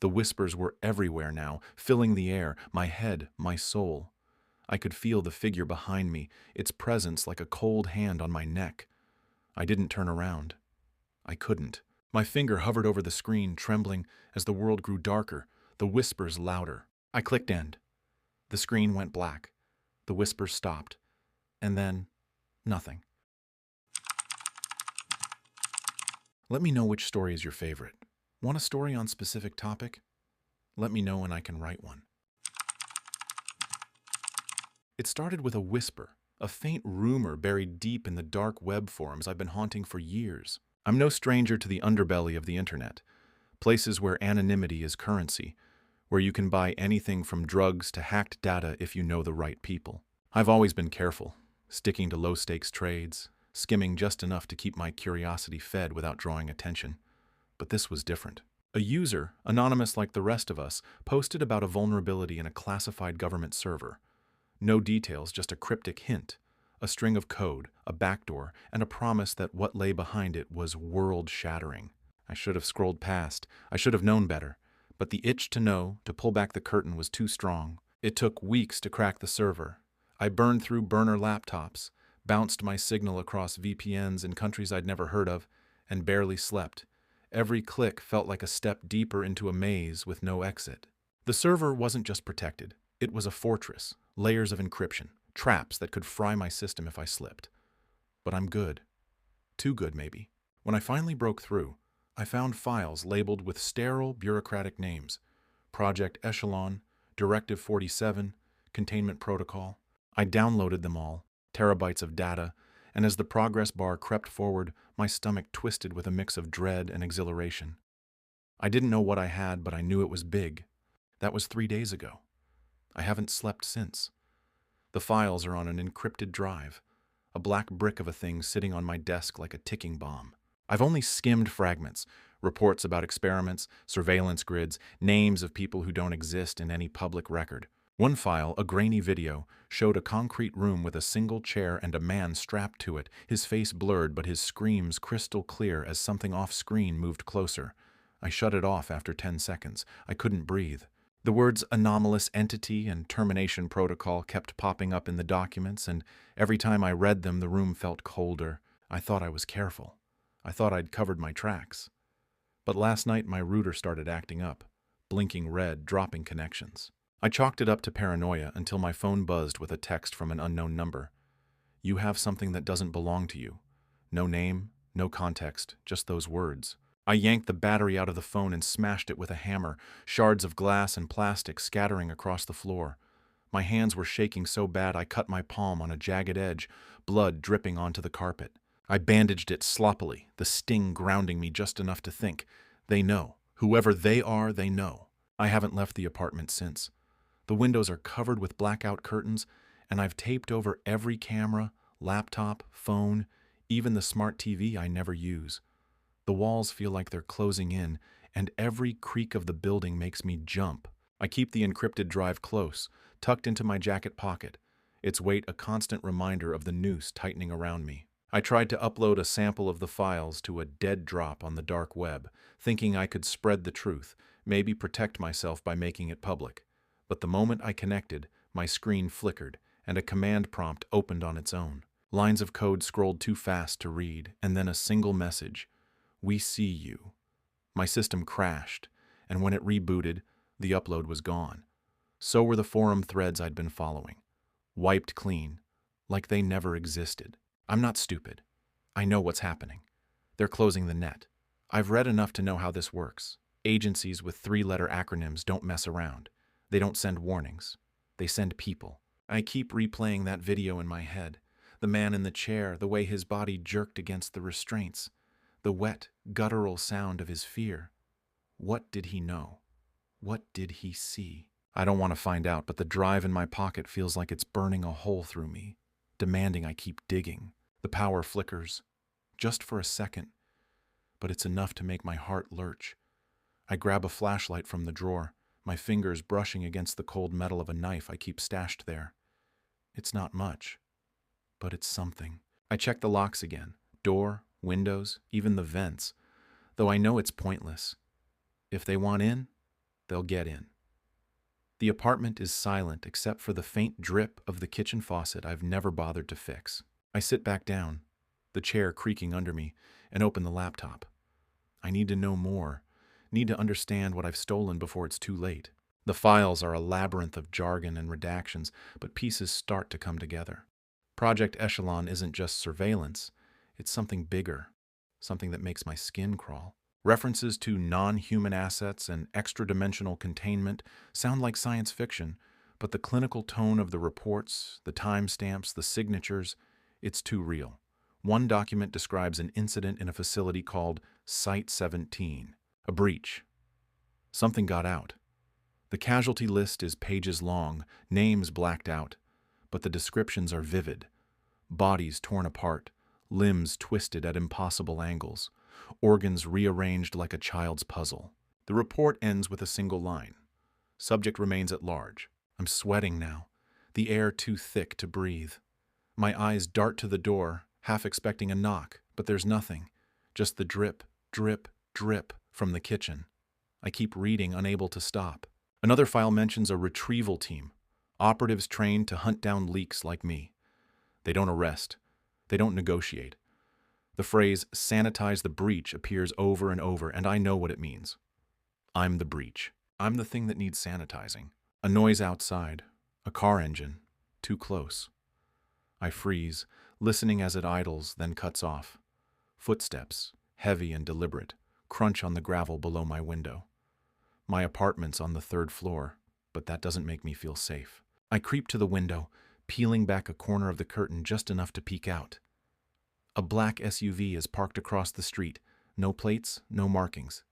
Speaker 2: The whispers were everywhere now, filling the air, my head, my soul. I could feel the figure behind me, its presence like a cold hand on my neck. I didn't turn around. I couldn't. My finger hovered over the screen, trembling as the world grew darker, the whispers louder. I clicked end. The screen went black. The whispers stopped. And then, nothing. Let me know which story is your favorite. Want a story on a specific topic? Let me know and I can write one. It started with a whisper, a faint rumor buried deep in the dark web forums I've been haunting for years. I'm no stranger to the underbelly of the internet, places where anonymity is currency, where you can buy anything from drugs to hacked data if you know the right people. I've always been careful, sticking to low-stakes trades, skimming just enough to keep my curiosity fed without drawing attention. But this was different. A user, anonymous like the rest of us, posted about a vulnerability in a classified government server. No details, just a cryptic hint, a string of code, a backdoor, and a promise that what lay behind it was world-shattering. I should have scrolled past. I should have known better. But the itch to know, to pull back the curtain, was too strong. It took weeks to crack the server. I burned through burner laptops, bounced my signal across VPNs in countries I'd never heard of, and barely slept. Every click felt like a step deeper into a maze with no exit. The server wasn't just protected. It was a fortress, Layers of encryption, traps that could fry my system if I slipped. But I'm good. Too good, maybe. When I finally broke through, I found files labeled with sterile bureaucratic names: Project Echelon, Directive 47, Containment Protocol. I downloaded them all, terabytes of data, and as the progress bar crept forward, my stomach twisted with a mix of dread and exhilaration. I didn't know what I had, but I knew it was big. That was 3 days ago. I haven't slept since. The files are on an encrypted drive, a black brick of a thing sitting on my desk like a ticking bomb. I've only skimmed fragments, reports about experiments, surveillance grids, names of people who don't exist in any public record. One file, a grainy video, showed a concrete room with a single chair and a man strapped to it, his face blurred but his screams crystal clear as something off-screen moved closer. I shut it off after 10 seconds. I couldn't breathe. The words anomalous entity and termination protocol kept popping up in the documents, and every time I read them, the room felt colder. I thought I was careful. I thought I'd covered my tracks. But last night, my router started acting up, blinking red, dropping connections. I chalked it up to paranoia until my phone buzzed with a text from an unknown number. You have something that doesn't belong to you. No name, no context, just those words. I yanked the battery out of the phone and smashed it with a hammer, shards of glass and plastic scattering across the floor. My hands were shaking so bad I cut my palm on a jagged edge, blood dripping onto the carpet. I bandaged it sloppily, the sting grounding me just enough to think. They know. Whoever they are, they know. I haven't left the apartment since. The windows are covered with blackout curtains, and I've taped over every camera, laptop, phone, even the smart TV I never use. The walls feel like they're closing in, and every creak of the building makes me jump. I keep the encrypted drive close, tucked into my jacket pocket, its weight a constant reminder of the noose tightening around me. I tried to upload a sample of the files to a dead drop on the dark web, thinking I could spread the truth, maybe protect myself by making it public. But the moment I connected, my screen flickered, and a command prompt opened on its own. Lines of code scrolled too fast to read, and then a single message: "We see you." My system crashed, and when it rebooted, the upload was gone. So were the forum threads I'd been following. Wiped clean, like they never existed. I'm not stupid. I know what's happening. They're closing the net. I've read enough to know how this works. Agencies with 3-letter acronyms don't mess around. They don't send warnings. They send people. I keep replaying that video in my head. The man in the chair, the way his body jerked against the restraints. The wet, guttural sound of his fear. What did he know? What did he see? I don't want to find out, but the drive in my pocket feels like it's burning a hole through me, demanding I keep digging. The power flickers, just for a second, but it's enough to make my heart lurch. I grab a flashlight from the drawer, my fingers brushing against the cold metal of a knife I keep stashed there. It's not much, but it's something. I check the locks again, door, windows, even the vents, though I know it's pointless. If they want in, they'll get in. The apartment is silent except for the faint drip of the kitchen faucet I've never bothered to fix. I sit back down, the chair creaking under me, and open the laptop. I need to know more, need to understand what I've stolen before it's too late. The files are a labyrinth of jargon and redactions, but pieces start to come together. Project Echelon isn't just surveillance, it's something bigger, something that makes my skin crawl. References to non-human assets and extra-dimensional containment sound like science fiction, but the clinical tone of the reports, the timestamps, the signatures, it's too real. One document describes an incident in a facility called Site 17, a breach. Something got out. The casualty list is pages long, names blacked out, but the descriptions are vivid. Bodies torn apart, limbs twisted at impossible angles, organs rearranged like a child's puzzle. The report ends with a single line. Subject remains at large. I'm sweating now, the air too thick to breathe. My eyes dart to the door, half expecting a knock, but there's nothing. Just the drip, drip, drip from the kitchen. I keep reading, unable to stop. Another file mentions a retrieval team, operatives trained to hunt down leaks like me. They don't arrest. They don't negotiate. The phrase, sanitize the breach, appears over and over, and I know what it means. I'm the breach. I'm the thing that needs sanitizing. A noise outside, a car engine, too close. I freeze, listening as it idles, then cuts off. Footsteps, heavy and deliberate, crunch on the gravel below my window. My apartment's on the 3rd floor, but that doesn't make me feel safe. I creep to the window, peeling back a corner of the curtain just enough to peek out. A black SUV is parked across the street, no plates, no markings.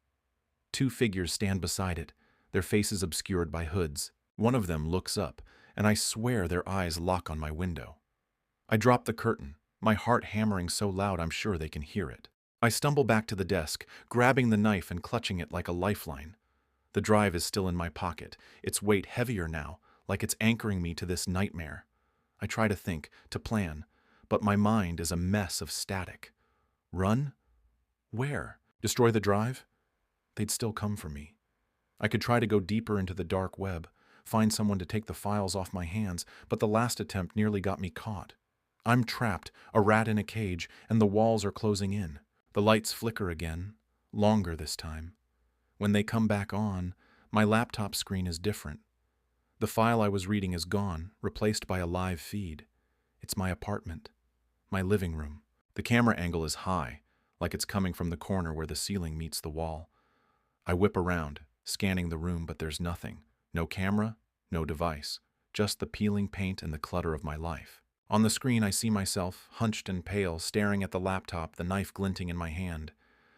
Speaker 2: 2 figures stand beside it, their faces obscured by hoods. One of them looks up, and I swear their eyes lock on my window. I drop the curtain, my heart hammering so loud I'm sure they can hear it. I stumble back to the desk, grabbing the knife and clutching it like a lifeline. The drive is still in my pocket, its weight heavier now, like it's anchoring me to this nightmare. I try to think, to plan, but my mind is a mess of static. Run? Where? Destroy the drive? They'd still come for me. I could try to go deeper into the dark web, find someone to take the files off my hands, but the last attempt nearly got me caught. I'm trapped, a rat in a cage, and the walls are closing in. The lights flicker again, longer this time. When they come back on, my laptop screen is different. The file I was reading is gone, replaced by a live feed. It's my apartment, my living room. The camera angle is high, like it's coming from the corner where the ceiling meets the wall. I whip around, scanning the room, but there's nothing. No camera, no device, just the peeling paint and the clutter of my life. On the screen, I see myself, hunched and pale, staring at the laptop, the knife glinting in my hand.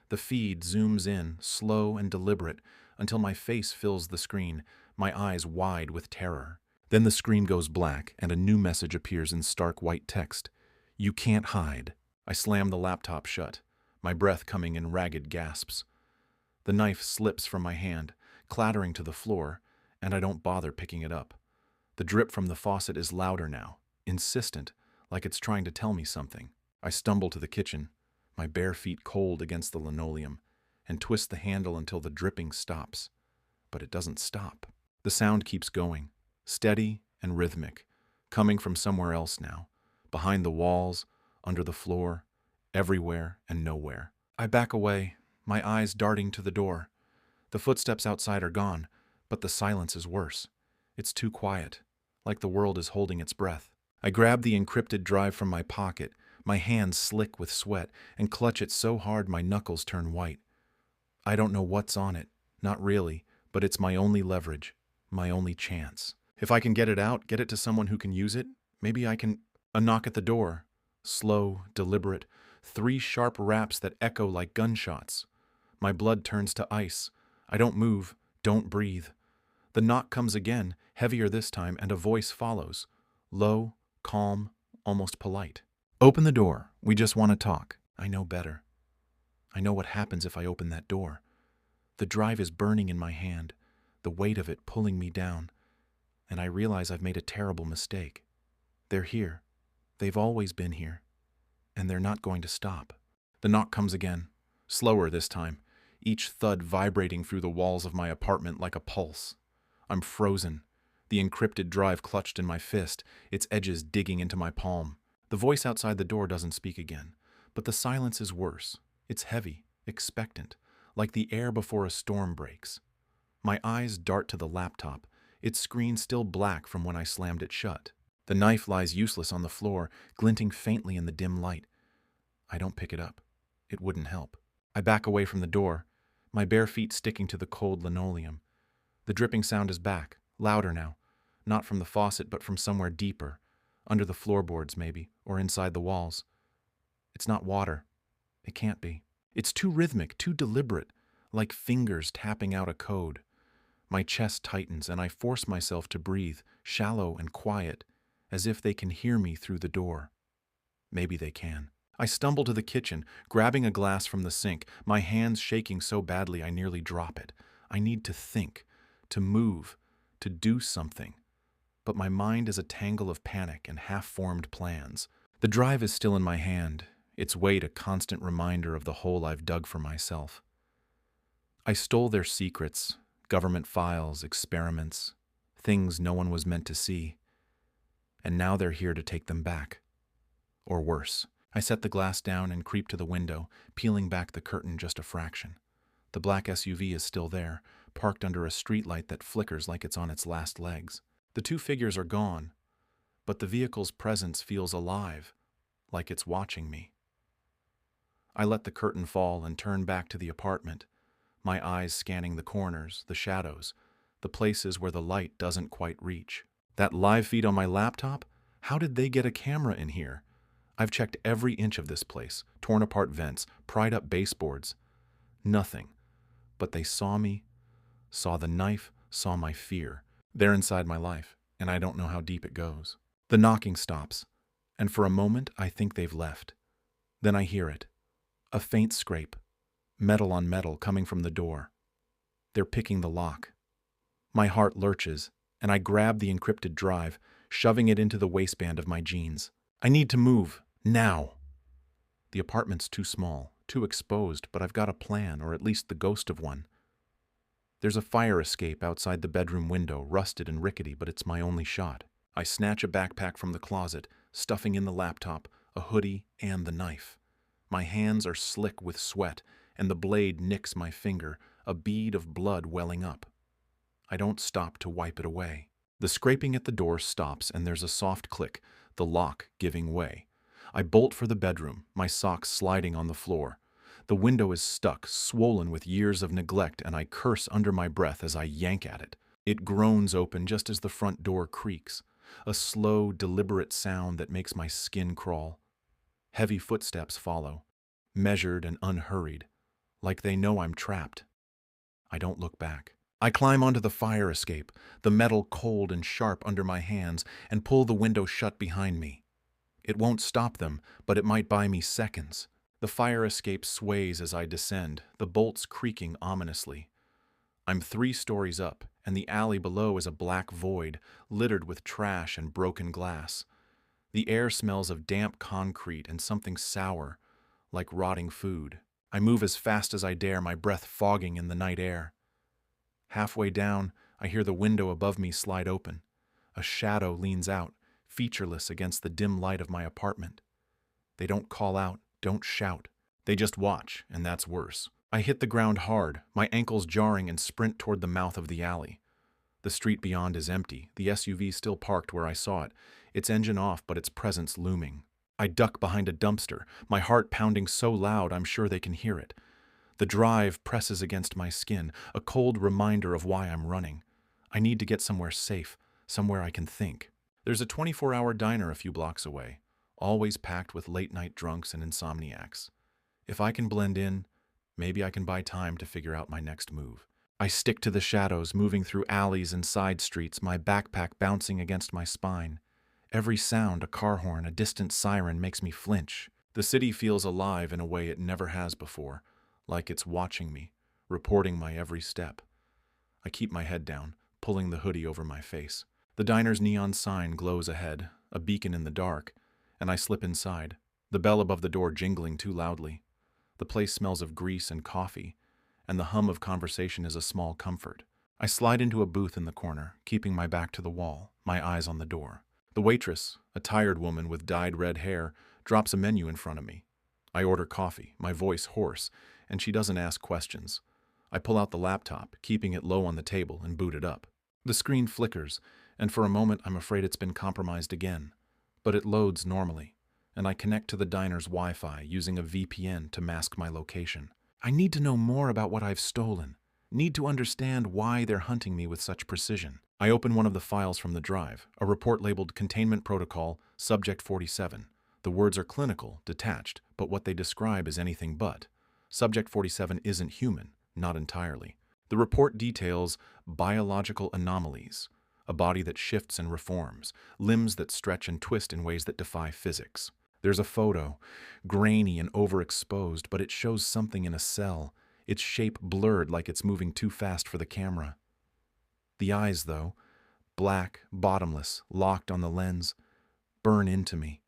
Speaker 2: The feed zooms in, slow and deliberate, until my face fills the screen, my eyes wide with terror. Then the screen goes black, and a new message appears in stark white text. You can't hide. I slam the laptop shut, my breath coming in ragged gasps. The knife slips from my hand, clattering to the floor, and I don't bother picking it up. The drip from the faucet is louder now, insistent, like it's trying to tell me something. I stumble to the kitchen, my bare feet cold against the linoleum, and twist the handle until the dripping stops. But it doesn't stop. The sound keeps going, steady and rhythmic, coming from somewhere else now, behind the walls, under the floor, everywhere and nowhere. I back away, my eyes darting to the door. The footsteps outside are gone, but the silence is worse. It's too quiet, like the world is holding its breath. I grab the encrypted drive from my pocket, my hands slick with sweat, and clutch it so hard my knuckles turn white. I don't know what's on it, not really, but it's my only leverage, my only chance. If I can get it out, get it to someone who can use it, maybe I can... A knock at the door. Slow, deliberate, 3 sharp raps that echo like gunshots. My blood turns to ice. I don't move, don't breathe. The knock comes again, heavier this time, and a voice follows. Low, calm, almost polite. Open the door. We just want to talk. I know better. I know what happens if I open that door. The drive is burning in my hand, the weight of it pulling me down, and I realize I've made a terrible mistake. They're here. They've always been here, and they're not going to stop. The knock comes again, slower this time, each thud vibrating through the walls of my apartment like a pulse. I'm frozen, the encrypted drive clutched in my fist, its edges digging into my palm. The voice outside the door doesn't speak again, but the silence is worse. It's heavy, expectant, like the air before a storm breaks. My eyes dart to the laptop, its screen still black from when I slammed it shut. The knife lies useless on the floor, glinting faintly in the dim light. I don't pick it up. It wouldn't help. I back away from the door, my bare feet sticking to the cold linoleum. The dripping sound is back, louder now, not from the faucet but from somewhere deeper, under the floorboards maybe, or inside the walls. It's not water. It can't be. It's too rhythmic, too deliberate, like fingers tapping out a code. My chest tightens and I force myself to breathe, shallow and quiet, as if they can hear me through the door. Maybe they can. I stumble to the kitchen, grabbing a glass from the sink, my hands shaking so badly I nearly drop it. I need to think, to move, to do something. But my mind is a tangle of panic and half-formed plans. The drive is still in my hand, its weight a constant reminder of the hole I've dug for myself. I stole their secrets, government files, experiments, things no one was meant to see. And now they're here to take them back. Or worse. I set the glass down and creep to the window, peeling back the curtain just a fraction. The black SUV is still there, parked under a streetlight that flickers like it's on its last legs. The 2 figures are gone, but the vehicle's presence feels alive, like it's watching me. I let the curtain fall and turn back to the apartment, my eyes scanning the corners, the shadows, the places where the light doesn't quite reach. That live feed on my laptop? How did they get a camera in here? I've checked every inch of this place, torn apart vents, pried up baseboards. Nothing. But they saw me, saw the knife, saw my fear. They're inside my life, and I don't know how deep it goes. The knocking stops, and for a moment I think they've left. Then I hear it. A faint scrape, metal on metal coming from the door. They're picking the lock. My heart lurches, and I grab the encrypted drive, shoving it into the waistband of my jeans. I need to move, now. The apartment's too small, too exposed, but I've got a plan, or at least the ghost of one. There's a fire escape outside the bedroom window, rusted and rickety, but it's my only shot. I snatch a backpack from the closet, stuffing in the laptop, a hoodie, and the knife. My hands are slick with sweat, and the blade nicks my finger, a bead of blood welling up. I don't stop to wipe it away. The scraping at the door stops, and there's a soft click, the lock giving way. I bolt for the bedroom, my socks sliding on the floor. The window is stuck, swollen with years of neglect, and I curse under my breath as I yank at it. It groans open just as the front door creaks, a slow, deliberate sound that makes my skin crawl. Heavy footsteps follow, measured and unhurried, like they know I'm trapped. I don't look back. I climb onto the fire escape, the metal cold and sharp under my hands, and pull the window shut behind me. It won't stop them, but it might buy me seconds. The fire escape sways as I descend, the bolts creaking ominously. I'm 3 stories up, and the alley below is a black void, littered with trash and broken glass. The air smells of damp concrete and something sour, like rotting food. I move as fast as I dare, my breath fogging in the night air. Halfway down, I hear the window above me slide open. A shadow leans out, featureless against the dim light of my apartment. They don't call out, don't shout. They just watch, and that's worse. I hit the ground hard, my ankles jarring, and sprint toward the mouth of the alley. The street beyond is empty, the SUV still parked where I saw it, its engine off but its presence looming. I duck behind a dumpster, my heart pounding so loud I'm sure they can hear it. The drive presses against my skin, a cold reminder of why I'm running. I need to get somewhere safe, somewhere I can think. There's a 24-hour diner a few blocks away, always packed with late-night drunks and insomniacs. If I can blend in, maybe I can buy time to figure out my next move. I stick to the shadows, moving through alleys and side streets, my backpack bouncing against my spine. Every sound, a car horn, a distant siren, makes me flinch. The city feels alive in a way it never has before, like it's watching me, reporting my every step. I keep my head down, pulling the hoodie over my face. The diner's neon sign glows ahead, a beacon in the dark, and I slip inside, the bell above the door jingling too loudly. The place smells of grease and coffee, and the hum of conversation is a small comfort. I slide into a booth in the corner, keeping my back to the wall, my eyes on the door. The waitress, a tired woman with dyed red hair, drops a menu in front of me. I order coffee, my voice hoarse, and she doesn't ask questions. I pull out the laptop, keeping it low on the table, and boot it up. The screen flickers, and for a moment I'm afraid it's been compromised again. But it loads normally, and I connect to the diner's Wi-Fi using a VPN to mask my location. I need to know more about what I've stolen. Need to understand why they're hunting me with such precision. I open one of the files from the drive, a report labeled Containment Protocol, Subject 47. The words are clinical, detached, but what they describe is anything but. Subject 47 isn't human, not entirely. The report details biological anomalies, a body that shifts and reforms, limbs that stretch and twist in ways that defy physics. There's a photo, grainy and overexposed, but it shows something in a cell, its shape blurred like it's moving too fast for the camera. The eyes, though, black, bottomless, locked on the lens, burn into me.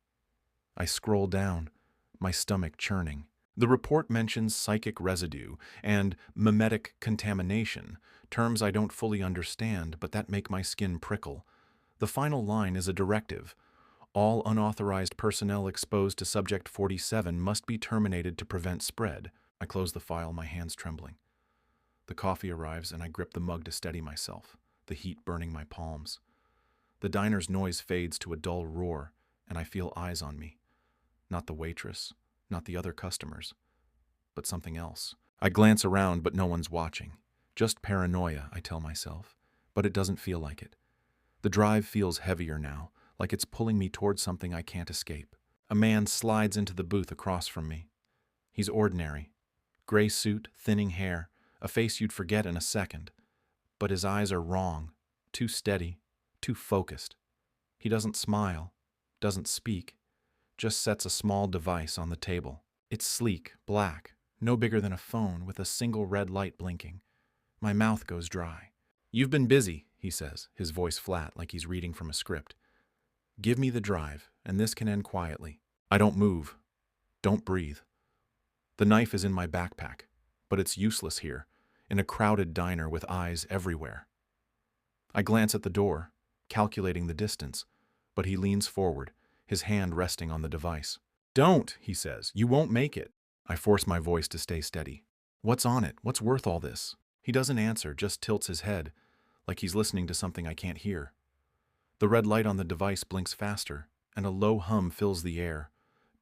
Speaker 2: I scroll down, my stomach churning. The report mentions psychic residue and mimetic contamination, terms I don't fully understand, but that make my skin prickle. The final line is a directive. All unauthorized personnel exposed to Subject 47 must be terminated to prevent spread. I close the file, my hands trembling. The coffee arrives, and I grip the mug to steady myself, the heat burning my palms. The diner's noise fades to a dull roar, and I feel eyes on me. Not the waitress, not the other customers, but something else. I glance around, but no one's watching. Just paranoia, I tell myself, but it doesn't feel like it. The drive feels heavier now, like it's pulling me towards something I can't escape. A man slides into the booth across from me. He's ordinary. Gray suit, thinning hair, a face you'd forget in a second. But his eyes are wrong, too steady, too focused. He doesn't smile, doesn't speak, just sets a small device on the table. It's sleek, black, no bigger than a phone with a single red light blinking. My mouth goes dry. "You've been busy," he says, his voice flat like he's reading from a script. "Give me the drive, and this can end quietly." I don't move. Don't breathe. The knife is in my backpack, but it's useless here, in a crowded diner with eyes everywhere. I glance at the door, calculating the distance, but he leans forward, his hand resting on the device. "Don't," he says. "You won't make it." I force my voice to stay steady. "What's on it? What's worth all this?" He doesn't answer, just tilts his head, like he's listening to something I can't hear. The red light on the device blinks faster, and a low hum fills the air,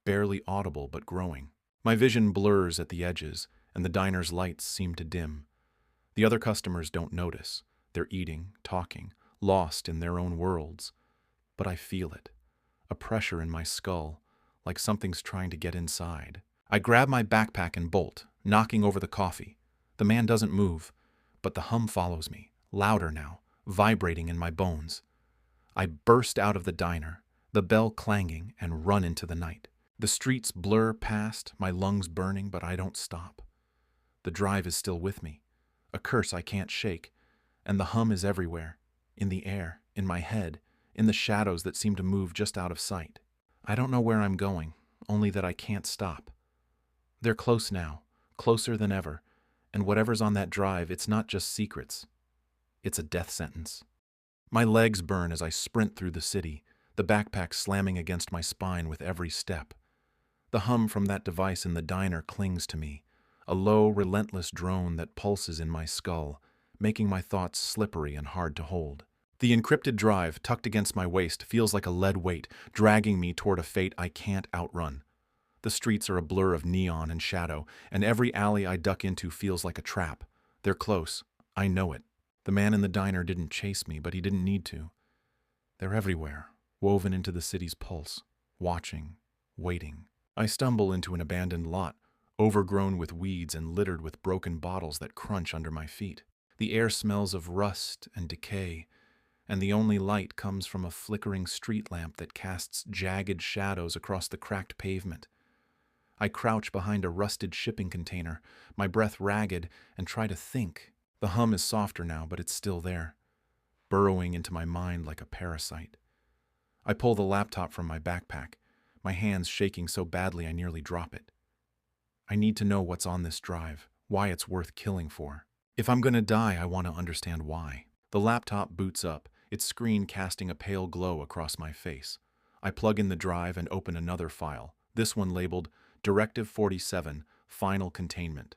Speaker 2: barely audible but growing. My vision blurs at the edges, and the diner's lights seem to dim. The other customers don't notice. They're eating, talking, lost in their own worlds. But I feel it, a pressure in my skull, like something's trying to get inside. I grab my backpack and bolt, knocking over the coffee. The man doesn't move, but the hum follows me, louder now, vibrating in my bones. I burst out of the diner, the bell clanging, and run into the night. The streets blur past, my lungs burning, but I don't stop. The drive is still with me, a curse I can't shake, and the hum is everywhere, in the air, in my head, in the shadows that seem to move just out of sight. I don't know where I'm going, only that I can't stop. They're close now, closer than ever, and whatever's on that drive, it's not just secrets. It's a death sentence. My legs burn as I sprint through the city, the backpack slamming against my spine with every step. The hum from that device in the diner clings to me, a low, relentless drone that pulses in my skull, making my thoughts slippery and hard to hold. The encrypted drive, tucked against my waist, feels like a lead weight, dragging me toward a fate I can't outrun. The streets are a blur of neon and shadow, and every alley I duck into feels like a trap. They're close. I know it. The man in the diner didn't chase me, but he didn't need to. They're everywhere, woven into the city's pulse, watching, waiting. I stumble into an abandoned lot, overgrown with weeds and littered with broken bottles that crunch under my feet. The air smells of rust and decay, and the only light comes from a flickering street lamp that casts jagged shadows across the cracked pavement. I crouch behind a rusted shipping container, my breath ragged, and try to think. The hum is softer now, but it's still there, burrowing into my mind like a parasite. I pull the laptop from my backpack, my hands shaking so badly I nearly drop it. I need to know what's on this drive, why it's worth killing for. If I'm gonna die, I want to understand why. The laptop boots up, its screen casting a pale glow across my face. I plug in the drive and open another file, this one labeled Directive 47, Final Containment.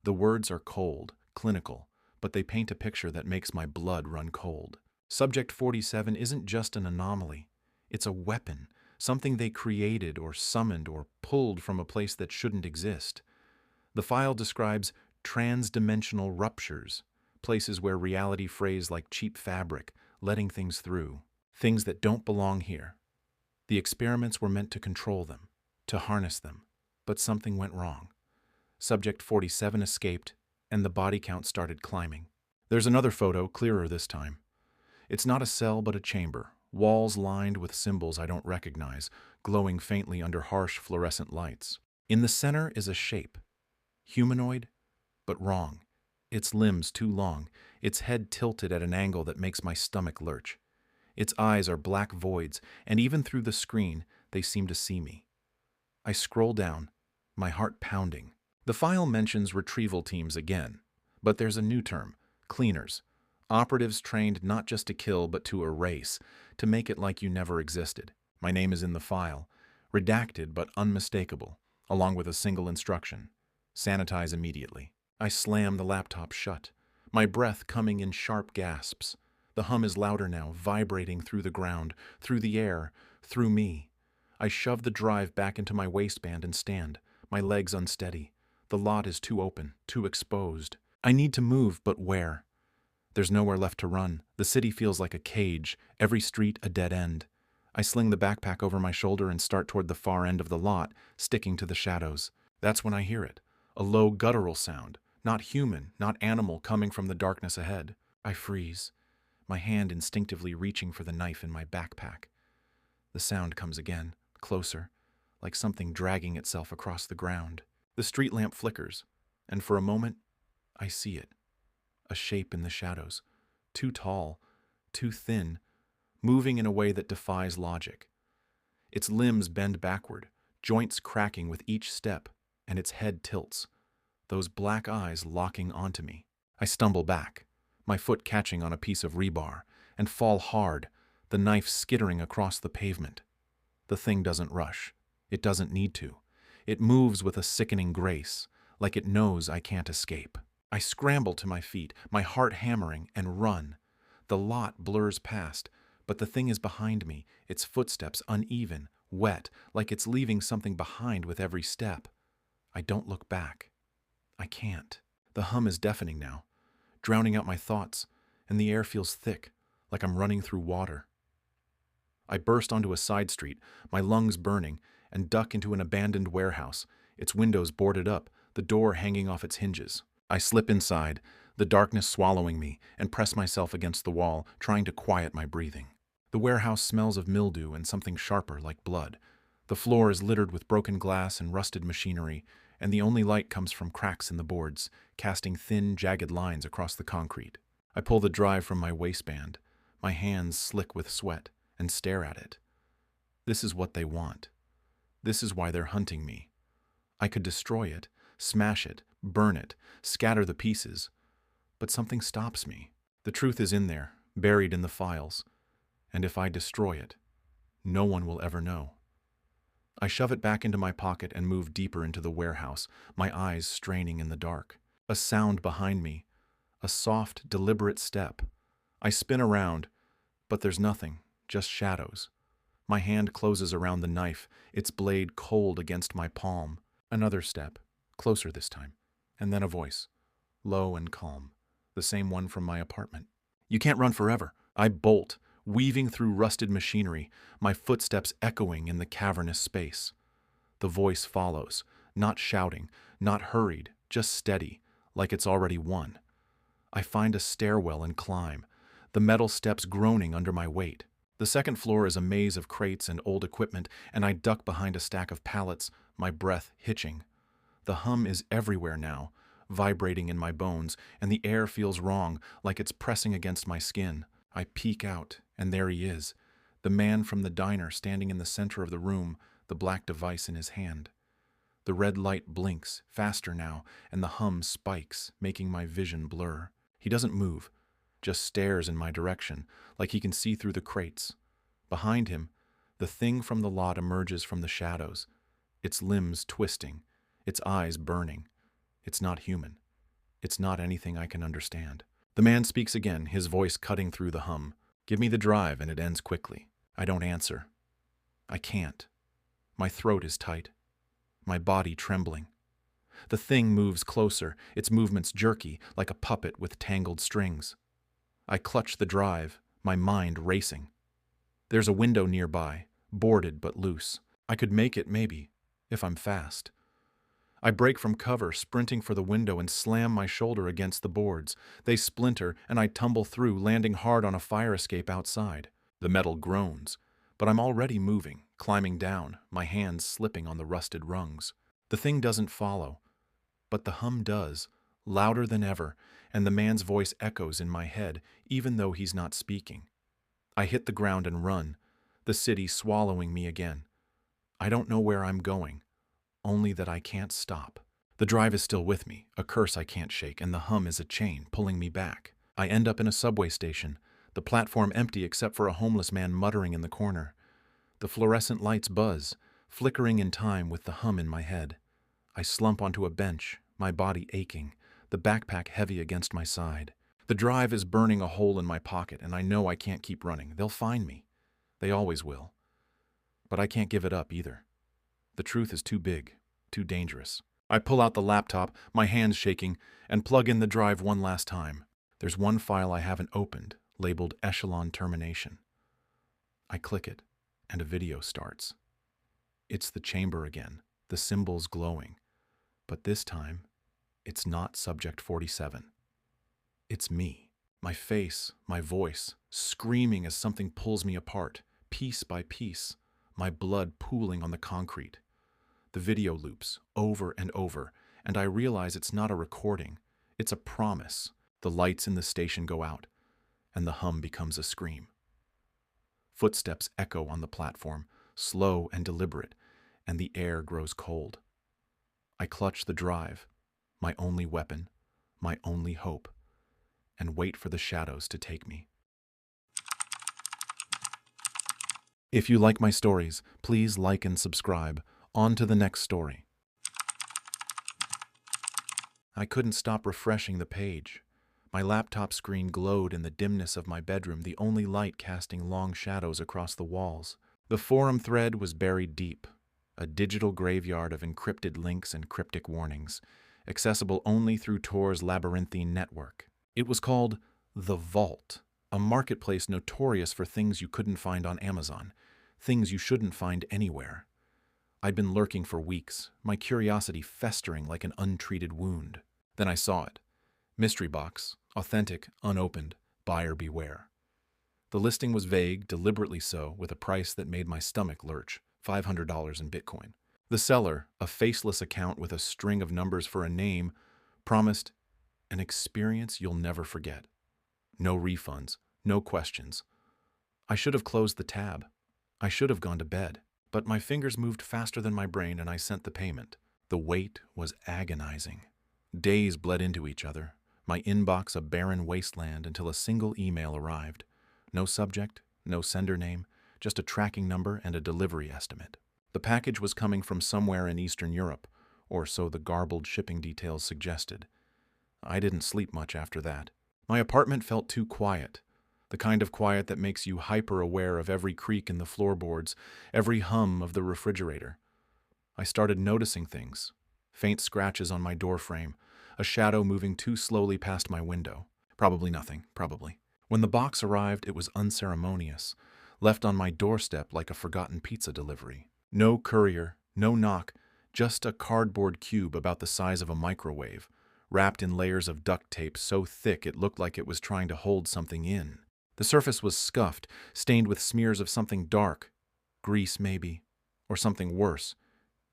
Speaker 2: The words are cold, clinical, but they paint a picture that makes my blood run cold. Subject 47 isn't just an anomaly. It's a weapon, something they created or summoned or pulled from a place that shouldn't exist. The file describes trans-dimensional ruptures, places where reality frays like cheap fabric, letting things through, things that don't belong here. The experiments were meant to control them, to harness them, but something went wrong. Subject 47 escaped, and the body count started climbing. There's another photo, clearer this time. It's not a cell but a chamber, walls lined with symbols I don't recognize, glowing faintly under harsh fluorescent lights. In the center is a shape. Humanoid, but wrong. Its limbs too long, its head tilted at an angle that makes my stomach lurch. Its eyes are black voids, and even through the screen, they seem to see me. I scroll down, my heart pounding. The file mentions retrieval teams again, but there's a new term, cleaners. Operatives trained not just to kill, but to erase, to make it like you never existed. My name is in the file, redacted but unmistakable, along with a single instruction: sanitize immediately. I slam the laptop shut, my breath coming in sharp gasps. The hum is louder now, vibrating through the ground, through the air, through me. I shove the drive back into my waistband and stand, my legs unsteady. The lot is too open, too exposed. I need to move, but where? There's nowhere left to run. The city feels like a cage, every street a dead end. I sling the backpack over my shoulder and start toward the far end of the lot, sticking to the shadows. That's when I hear it, a low guttural sound, not human, not animal, coming from the darkness ahead. I freeze, my hand instinctively reaching for the knife in my backpack. The sound comes again, closer, like something dragging itself across the ground. The street lamp flickers, and for a moment, I see it. A shape in the shadows, too tall, too thin, moving in a way that defies logic. Its limbs bend backward, joints cracking with each step, and its head tilts, those black eyes locking onto me. I stumble back, my foot catching on a piece of rebar, and fall hard, the knife skittering across the pavement. The thing doesn't rush. It doesn't need to. It moves with a sickening grace, like it knows I can't escape. I scramble to my feet, my heart hammering, and run. The lot blurs past, but the thing is behind me, its footsteps uneven, wet, like it's leaving something behind with every step. I don't look back. I can't. The hum is deafening now, drowning out my thoughts, and the air feels thick, like I'm running through water. I burst onto a side street, my lungs burning, and duck into an abandoned warehouse, its windows boarded up, the door hanging off its hinges. I slip inside, the darkness swallowing me, and press myself against the wall, trying to quiet my breathing. The warehouse smells of mildew and something sharper like blood. The floor is littered with broken glass and rusted machinery, and the only light comes from cracks in the boards, casting thin, jagged lines across the concrete. I pull the drive from my waistband, my hands slick with sweat, and stare at it. This is what they want. This is why they're hunting me. I could destroy it, smash it, burn it, scatter the pieces, but something stops me. The truth is in there, buried in the files, and if I destroy it, no one will ever know. I shove it back into my pocket and move deeper into the warehouse, my eyes straining in the dark. A sound behind me, a soft, deliberate step. I spin around, but there's nothing, just shadows. My hand closes around the knife, its blade cold against my palm. Another step, closer this time, and then a voice, low and calm, the same one from my apartment. You can't run forever. I bolt, weaving through rusted machinery, my footsteps echoing in the cavernous space. The voice follows, not shouting, not hurried, just steady, like it's already won. I find a stairwell and climb, the metal steps groaning under my weight. The second floor is a maze of crates and old equipment, and I duck behind a stack of pallets, my breath hitching. The hum is everywhere now, vibrating in my bones, and the air feels wrong, like it's pressing against my skin. I peek out, and there he is, the man from the diner standing in the center of the room, the black device in his hand. The red light blinks, faster now, and the hum spikes, making my vision blur. He doesn't move, just stares in my direction, like he can see through the crates. Behind him, the thing from the lot emerges from the shadows, its limbs twisting, its eyes burning. It's not human. It's not anything I can understand. The man speaks again, his voice cutting through the hum. Give me the drive, and it ends quickly. I don't answer. I can't. My throat is tight, my body trembling. The thing moves closer, its movements jerky, like a puppet with tangled strings. I clutch the drive, my mind racing. There's a window nearby, boarded but loose. I could make it, maybe, if I'm fast. I break from cover, sprinting for the window, and slam my shoulder against the boards. They splinter, and I tumble through, landing hard on a fire escape outside. The metal groans, but I'm already moving, climbing down, my hands slipping on the rusted rungs. The thing doesn't follow, but the hum does, louder than ever, and the man's voice echoes in my head, even though he's not speaking. I hit the ground and run, the city swallowing me again. I don't know where I'm going, only that I can't stop. The drive is still with me, a curse I can't shake, and the hum is a chain pulling me back. I end up in a subway station, the platform empty except for a homeless man muttering in the corner. The fluorescent lights buzz, flickering in time with the hum in my head. I slump onto a bench, my body aching, the backpack heavy against my side. The drive is burning a hole in my pocket, and I know I can't keep running. They'll find me. They always will. But I can't give it up either. The truth is too big, too dangerous. I pull out the laptop, my hands shaking, and plug in the drive one last time. There's one file I haven't opened, labeled Echelon Termination. I click it, and a video starts. It's the chamber again, the symbols glowing. But this time, it's not Subject 47. It's me. My face, my voice, screaming as something pulls me apart, piece by piece, my blood pooling on the concrete. The video loops, over and over, and I realize it's not a recording. It's a promise. The lights in the station go out, and the hum becomes a scream. Footsteps echo on the platform, slow and deliberate, and the air grows cold. I clutch the drive, my only weapon, my only hope, and wait for the shadows to take me. If you like my stories, please like and subscribe. On to the next story. I couldn't stop refreshing the page. My laptop screen glowed in the dimness of my bedroom, the only light casting long shadows across the walls. The forum thread was buried deep, a digital graveyard of encrypted links and cryptic warnings, accessible only through Tor's labyrinthine network. It was called The Vault, a marketplace notorious for things you couldn't find on Amazon, things you shouldn't find anywhere. I'd been lurking for weeks, my curiosity festering like an untreated wound. Then I saw it. Mystery box, authentic, unopened, buyer beware. The listing was vague, deliberately so, with a price that made my stomach lurch, $500 in Bitcoin. The seller, a faceless account with a string of numbers for a name, promised an experience you'll never forget. No refunds, no questions. I should have closed the tab. I should have gone to bed. But my fingers moved faster than my brain, and I sent the payment. The wait was agonizing. Days bled into each other, my inbox a barren wasteland until a single email arrived. No subject, no sender name, just a tracking number and a delivery estimate. The package was coming from somewhere in Eastern Europe, or so the garbled shipping details suggested. I didn't sleep much after that. My apartment felt too quiet. The kind of quiet that makes you hyper-aware of every creak in the floorboards, every hum of the refrigerator. I started noticing things. Faint scratches on my doorframe, a shadow moving too slowly past my window. Probably nothing, probably. When the box arrived, it was unceremonious, left on my doorstep like a forgotten pizza delivery. No courier, no knock, just a cardboard cube about the size of a microwave, wrapped in layers of duct tape so thick it looked like it was trying to hold something in. The surface was scuffed, stained with smears of something dark. Grease, maybe. Or something worse.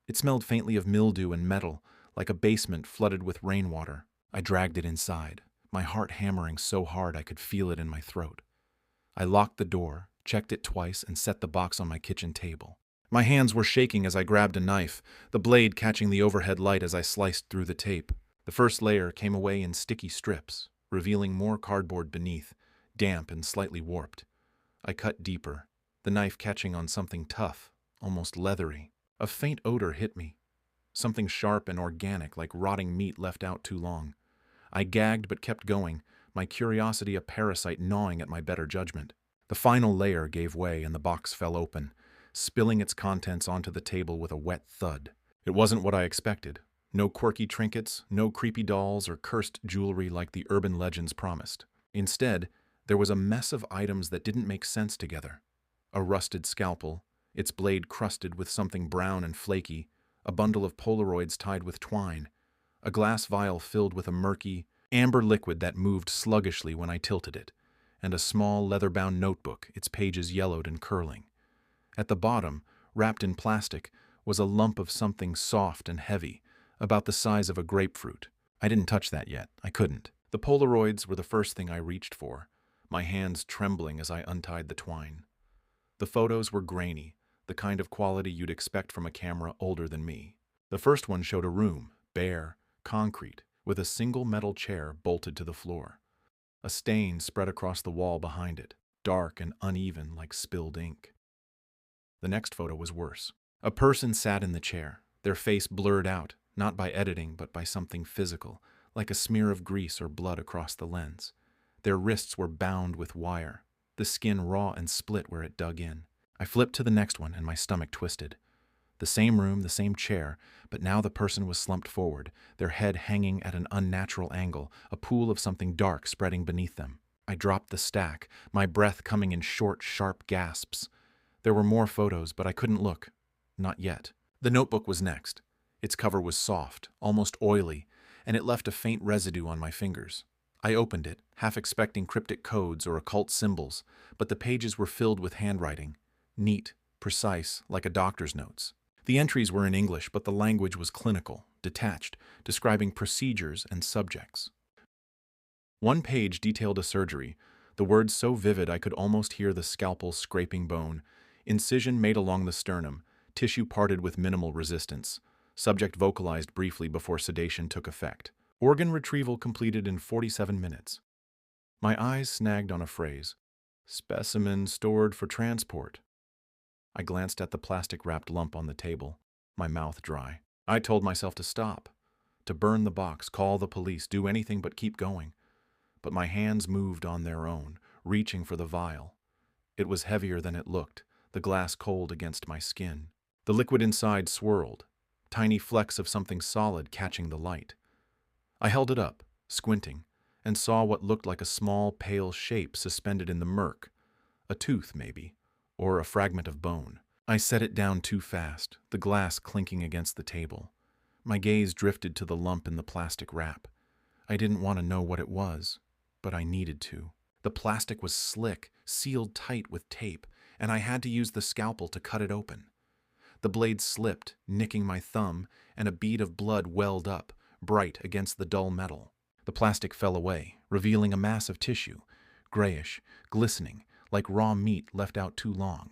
Speaker 2: It smelled faintly of mildew and metal, like a basement flooded with rainwater. I dragged it inside, my heart hammering so hard I could feel it in my throat. I locked the door, checked it twice, and set the box on my kitchen table. My hands were shaking as I grabbed a knife, the blade catching the overhead light as I sliced through the tape. The first layer came away in sticky strips, revealing more cardboard beneath, damp and slightly warped. I cut deeper, the knife catching on something tough, almost leathery. A faint odor hit me, something sharp and organic like rotting meat left out too long. I gagged but kept going, my curiosity a parasite gnawing at my better judgment. The final layer gave way and the box fell open, spilling its contents onto the table with a wet thud. It wasn't what I expected. No quirky trinkets, no creepy dolls or cursed jewelry like the urban legends promised. Instead, there was a mess of items that didn't make sense together. A rusted scalpel, its blade crusted with something brown and flaky, a bundle of Polaroids tied with twine, a glass vial filled with a murky, amber liquid that moved sluggishly when I tilted it, and a small leather-bound notebook, its pages yellowed and curling. At the bottom, wrapped in plastic, was a lump of something soft and heavy, about the size of a grapefruit. I didn't touch that yet. I couldn't. The Polaroids were the first thing I reached for, my hands trembling as I untied the twine. The photos were grainy, the kind of quality you'd expect from a camera older than me. The first one showed a room, bare, concrete, with a single metal chair bolted to the floor. A stain spread across the wall behind it, dark and uneven like spilled ink. The next photo was worse. A person sat in the chair, their face blurred out, not by editing but by something physical, like a smear of grease or blood across the lens. Their wrists were bound with wire, the skin raw and split where it dug in. I flipped to the next one and my stomach twisted. The same room, the same chair, but now the person was slumped forward, their head hanging at an unnatural angle, a pool of something dark spreading beneath them. I dropped the stack, my breath coming in short, sharp gasps. There were more photos, but I couldn't look. Not yet. The notebook was next. Its cover was soft, almost oily, and it left a faint residue on my fingers. I opened it, half expecting cryptic codes or occult symbols, but the pages were filled with handwriting, neat, precise, like a doctor's notes. The entries were in English, but the language was clinical, detached, describing procedures and subjects. One page detailed a surgery, the words so vivid I could almost hear the scalpel scraping bone, incision made along the sternum, tissue parted with minimal resistance. Subject vocalized briefly before sedation took effect. Organ retrieval completed in 47 minutes. My eyes snagged on a phrase. Specimen stored for transport. I glanced at the plastic-wrapped lump on the table, my mouth dry. I told myself to stop, to burn the box, call the police, do anything but keep going. But my hands moved on their own, reaching for the vial. It was heavier than it looked, the glass cold against my skin. The liquid inside swirled, tiny flecks of something solid catching the light. I held it up, squinting, and saw what looked like a small, pale shape suspended in the murk. A tooth, maybe, or a fragment of bone. I set it down too fast, the glass clinking against the table. My gaze drifted to the lump in the plastic wrap. I didn't want to know what it was, but I needed to. The plastic was slick, sealed tight with tape, and I had to use the scalpel to cut it open. The blade slipped, nicking my thumb, and a bead of blood welled up, bright against the dull metal. The plastic fell away, revealing a mass of tissue, grayish, glistening, like raw meat left out too long.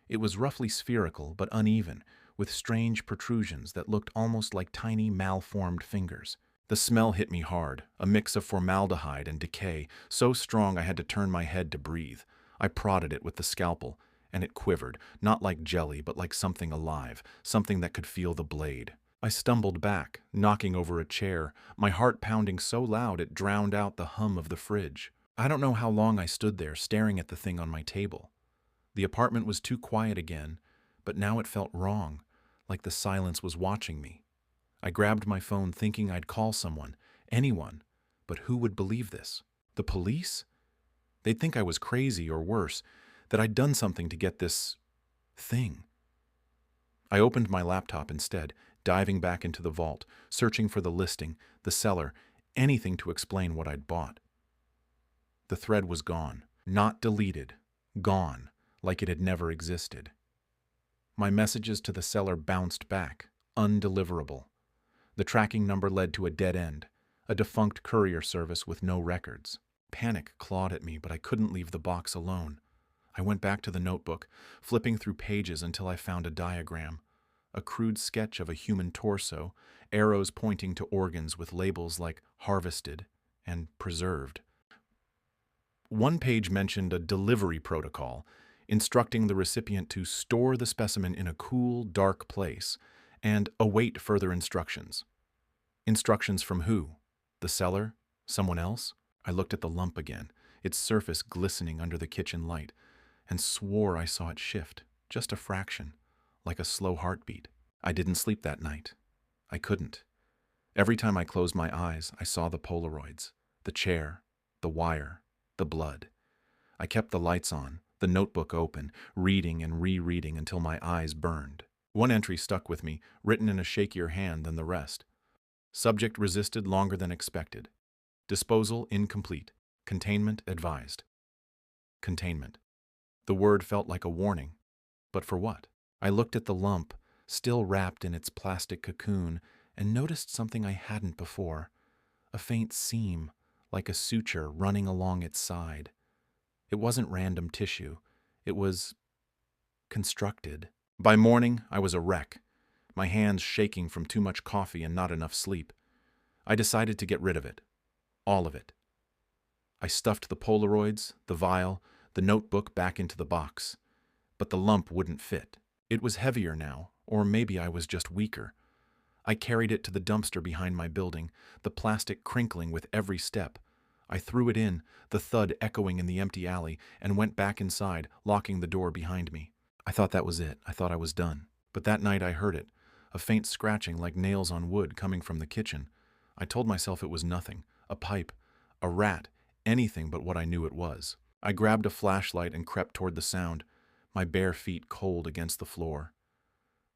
Speaker 2: It was roughly spherical but uneven, with strange protrusions that looked almost like tiny malformed fingers. The smell hit me hard, a mix of formaldehyde and decay, so strong I had to turn my head to breathe. I prodded it with the scalpel, and it quivered, not like jelly, but like something alive, something that could feel the blade. I stumbled back, knocking over a chair, my heart pounding so loud it drowned out the hum of the fridge. I don't know how long I stood there staring at the thing on my table. The apartment was too quiet again, but now it felt wrong, like the silence was watching me. I grabbed my phone thinking I'd call someone, anyone, but who would believe this? The police? They'd think I was crazy or worse, that I'd done something to get this thing. I opened my laptop instead, diving back into the vault, searching for the listing, the seller, anything to explain what I'd bought. The thread was gone, not deleted, gone, like it had never existed. My messages to the seller bounced back, undeliverable. The tracking number led to a dead end, a defunct courier service with no records. Panic clawed at me, but I couldn't leave the box alone. I went back to the notebook, flipping through pages until I found a diagram, a crude sketch of a human torso, arrows pointing to organs with labels like harvested and preserved. One page mentioned a delivery protocol, instructing the recipient to store the specimen in a cool, dark place and await further instructions. Instructions from who? The seller? Someone else? I looked at the lump again, its surface glistening under the kitchen light, and swore I saw it shift, just a fraction, like a slow heartbeat. I didn't sleep that night. I couldn't. Every time I closed my eyes, I saw the Polaroids, the chair, the wire, the blood. I kept the lights on, the notebook open, reading and rereading until my eyes burned. One entry stuck with me, written in a shakier hand than the rest. Subject resisted longer than expected. Disposal incomplete. Containment advised. Containment. The word felt like a warning. But for what? I looked at the lump, still wrapped in its plastic cocoon, and noticed something I hadn't before. A faint seam, like a suture running along its side. It wasn't random tissue. It was constructed. By morning, I was a wreck, my hands shaking from too much coffee and not enough sleep. I decided to get rid of it. All of it. I stuffed the Polaroids, the vial, the notebook back into the box. But the lump wouldn't fit. It was heavier now, or maybe I was just weaker. I carried it to the dumpster behind my building, the plastic crinkling with every step. I threw it in, the thud echoing in the empty alley, and went back inside, locking the door behind me. I thought that was it. I thought I was done. But that night I heard it, a faint scratching like nails on wood coming from the kitchen. I told myself it was nothing, a pipe, a rat, anything but what I knew it was. I grabbed a flashlight and crept toward the sound, my bare feet cold against the floor.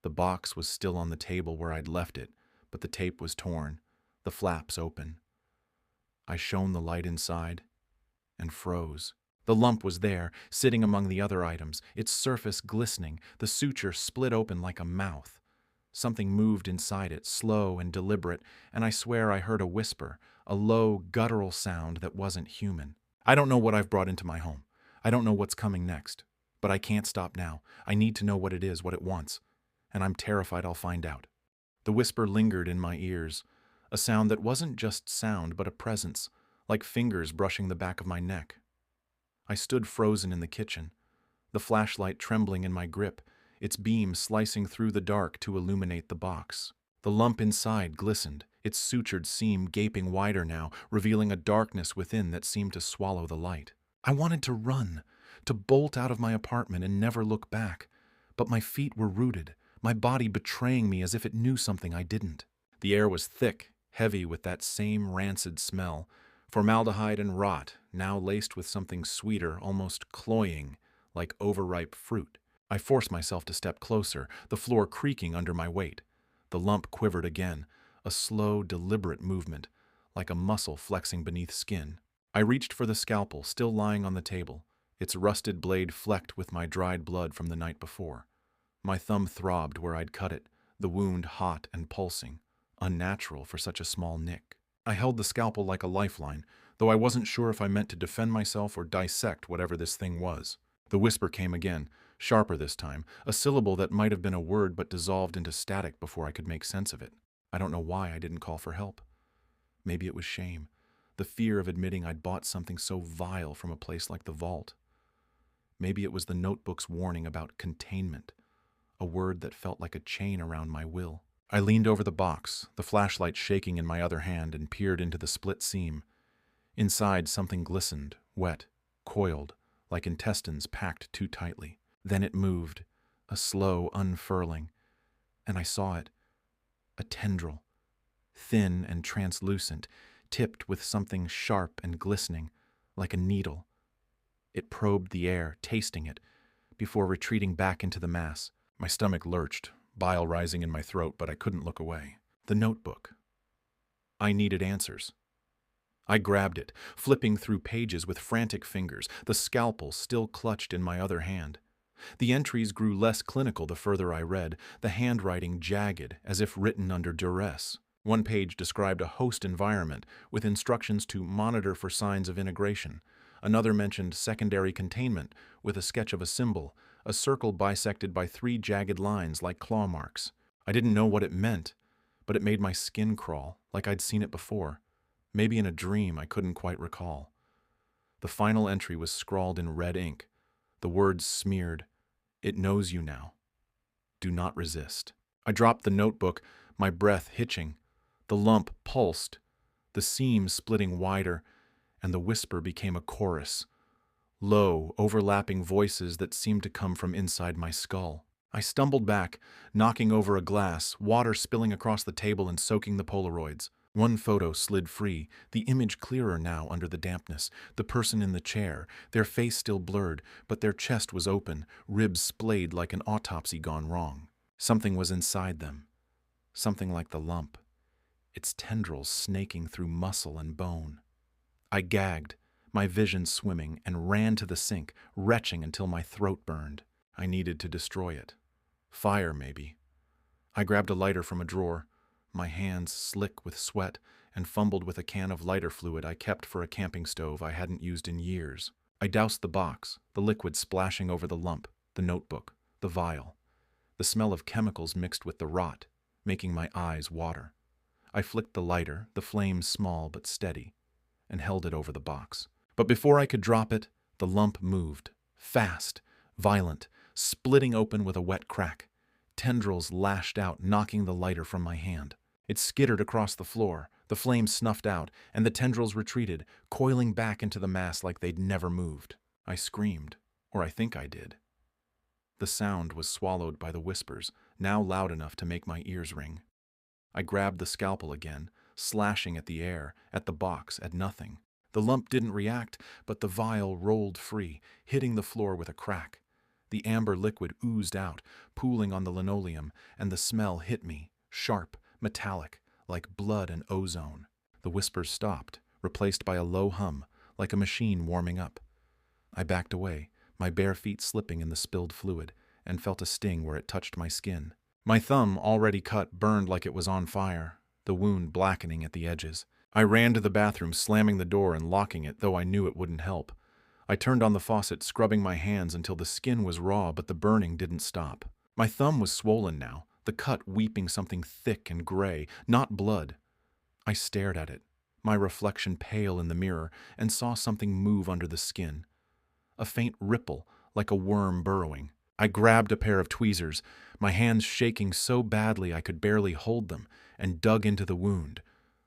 Speaker 2: The box was still on the table where I'd left it, but the tape was torn, the flaps open. I shone the light inside and froze. The lump was there, sitting among the other items, its surface glistening, the suture split open like a mouth. Something moved inside it, slow and deliberate, and I swear I heard a whisper, a low, guttural sound that wasn't human. I don't know what I've brought into my home. I don't know what's coming next. But I can't stop now. I need to know what it is, what it wants. And I'm terrified I'll find out. The whisper lingered in my ears, a sound that wasn't just sound but a presence, like fingers brushing the back of my neck. I stood frozen in the kitchen, the flashlight trembling in my grip, its beam slicing through the dark to illuminate the box. The lump inside glistened, its sutured seam gaping wider now, revealing a darkness within that seemed to swallow the light. I wanted to run, to bolt out of my apartment and never look back, but my feet were rooted, my body betraying me as if it knew something I didn't. The air was thick, heavy with that same rancid smell, formaldehyde and rot, now laced with something sweeter, almost cloying, like overripe fruit. I forced myself to step closer, the floor creaking under my weight. The lump quivered again, a slow, deliberate movement, like a muscle flexing beneath skin. I reached for the scalpel, still lying on the table, its rusted blade flecked with my dried blood from the night before. My thumb throbbed where I'd cut it, the wound hot and pulsing, unnatural for such a small nick. I held the scalpel like a lifeline, though I wasn't sure if I meant to defend myself or dissect whatever this thing was. The whisper came again, sharper this time, a syllable that might have been a word but dissolved into static before I could make sense of it. I don't know why I didn't call for help. Maybe it was shame, the fear of admitting I'd bought something so vile from a place like the vault. Maybe it was the notebook's warning about containment, a word that felt like a chain around my will. I leaned over the box, the flashlight shaking in my other hand, and peered into the split seam. Inside, something glistened, wet, coiled, like intestines packed too tightly. Then it moved, a slow unfurling, and I saw it, a tendril, thin and translucent, tipped with something sharp and glistening, like a needle. It probed the air, tasting it, before retreating back into the mass. My stomach lurched, bile rising in my throat, but I couldn't look away. The notebook. I needed answers. I grabbed it, flipping through pages with frantic fingers, the scalpel still clutched in my other hand. The entries grew less clinical the further I read, the handwriting jagged, as if written under duress. One page described a host environment, with instructions to monitor for signs of integration. Another mentioned secondary containment, with a sketch of a symbol, a circle bisected by 3 jagged lines like claw marks. I didn't know what it meant, but it made my skin crawl, like I'd seen it before. Maybe in a dream I couldn't quite recall. The final entry was scrawled in red ink, the words smeared. It knows you now. Do not resist. I dropped the notebook, my breath hitching. The lump pulsed, the seam splitting wider, and the whisper became a chorus. Low, overlapping voices that seemed to come from inside my skull. I stumbled back, knocking over a glass, water spilling across the table and soaking the Polaroids. One photo slid free, the image clearer now under the dampness. The person in the chair, their face still blurred, but their chest was open, ribs splayed like an autopsy gone wrong. Something was inside them. Something like the lump, its tendrils snaking through muscle and bone. I gagged, my vision swimming, and ran to the sink, retching until my throat burned. I needed to destroy it. Fire, maybe. I grabbed a lighter from a drawer, my hands slick with sweat, and fumbled with a can of lighter fluid I kept for a camping stove I hadn't used in years. I doused the box, the liquid splashing over the lump, the notebook, the vial. The smell of chemicals mixed with the rot, making my eyes water. I flicked the lighter, the flame small but steady, and held it over the box. But before I could drop it, the lump moved, fast, violent, splitting open with a wet crack. Tendrils lashed out, knocking the lighter from my hand. It skittered across the floor, the flame snuffed out, and the tendrils retreated, coiling back into the mass like they'd never moved. I screamed, or I think I did. The sound was swallowed by the whispers, now loud enough to make my ears ring. I grabbed the scalpel again, slashing at the air, at the box, at nothing. The lump didn't react, but the vial rolled free, hitting the floor with a crack. The amber liquid oozed out, pooling on the linoleum, and the smell hit me, sharp, metallic, like blood and ozone. The whispers stopped, replaced by a low hum, like a machine warming up. I backed away, my bare feet slipping in the spilled fluid, and felt a sting where it touched my skin. My thumb, already cut, burned like it was on fire, the wound blackening at the edges. I ran to the bathroom, slamming the door and locking it, though I knew it wouldn't help. I turned on the faucet, scrubbing my hands until the skin was raw, but the burning didn't stop. My thumb was swollen now, the cut weeping something thick and gray, not blood. I stared at it, my reflection pale in the mirror, and saw something move under the skin. A faint ripple, like a worm burrowing. I grabbed a pair of tweezers, my hands shaking so badly I could barely hold them, and dug into the wound.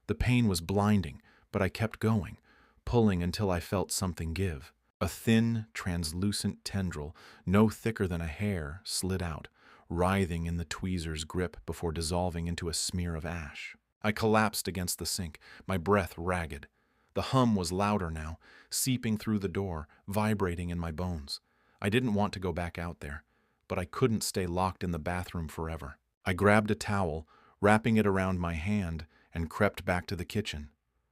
Speaker 2: The pain was blinding, but I kept going, pulling until I felt something give. A thin, translucent tendril, no thicker than a hair, slid out, writhing in the tweezer's grip before dissolving into a smear of ash. I collapsed against the sink, my breath ragged. The hum was louder now, seeping through the door, vibrating in my bones. I didn't want to go back out there, but I couldn't stay locked in the bathroom forever. I grabbed a towel, wrapping it around my hand, and crept back to the kitchen.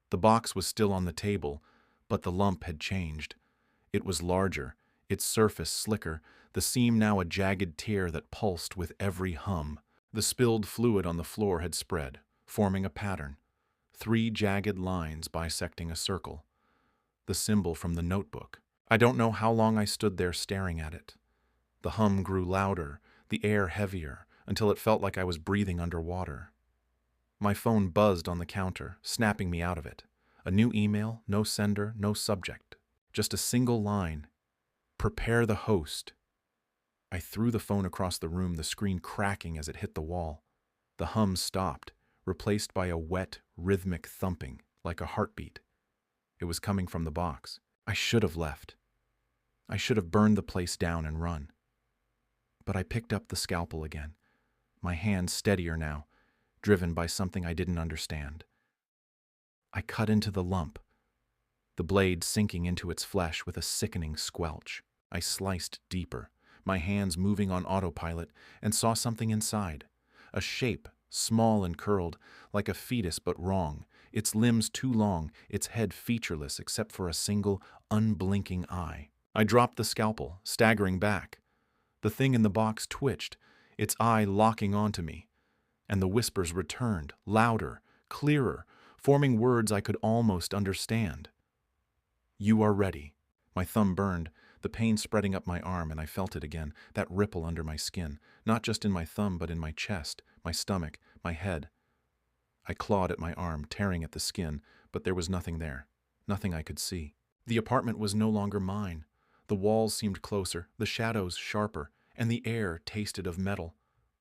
Speaker 2: The box was still on the table, but the lump had changed. It was larger, its surface slicker, the seam now a jagged tear that pulsed with every hum. The spilled fluid on the floor had spread, forming a pattern. 3 jagged lines bisecting a circle. The symbol from the notebook. I don't know how long I stood there staring at it. The hum grew louder, the air heavier, until it felt like I was breathing underwater. My phone buzzed on the counter, snapping me out of it. A new email, no sender, no subject. Just a single line. Prepare the host. I threw the phone across the room, the screen cracking as it hit the wall. The hum stopped, replaced by a wet, rhythmic thumping, like a heartbeat. It was coming from the box. I should have left. I should have burned the place down and run. But I picked up the scalpel again, my hand steadier now, driven by something I didn't understand. I cut into the lump, the blade sinking into its flesh with a sickening squelch. I sliced deeper, my hands moving on autopilot, and saw something inside. A shape, small and curled, like a fetus but wrong, its limbs too long, its head featureless except for a single, unblinking eye. I dropped the scalpel, staggering back. The thing in the box twitched, its eye locking onto me. And the whispers returned, louder, clearer, forming words I could almost understand. You are ready. My thumb burned, the pain spreading up my arm, and I felt it again, that ripple under my skin, not just in my thumb but in my chest, my stomach, my head. I clawed at my arm, tearing at the skin, but there was nothing there, nothing I could see. The apartment was no longer mine. The walls seemed closer, the shadows sharper, and the air tasted of metal.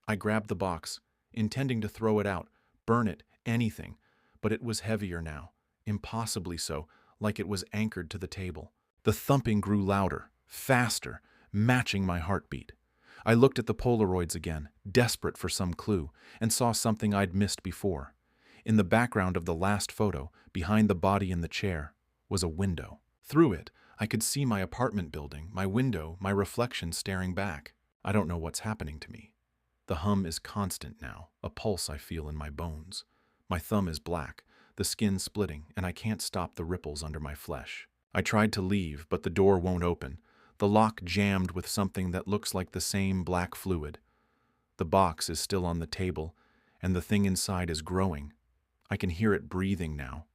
Speaker 2: I grabbed the box, intending to throw it out, burn it, anything, but it was heavier now, impossibly so, like it was anchored to the table. The thumping grew louder, faster, matching my heartbeat. I looked at the Polaroids again, desperate for some clue, and saw something I'd missed before. In the background of the last photo, behind the body in the chair, was a window. Through it, I could see my apartment building, my window, my reflection staring back. I don't know what's happening to me. The hum is constant now, a pulse I feel in my bones. My thumb is black, the skin splitting, and I can't stop the ripples under my flesh. I tried to leave, but the door won't open. The lock jammed with something that looks like the same black fluid. The box is still on the table, and the thing inside is growing. I can hear it breathing now.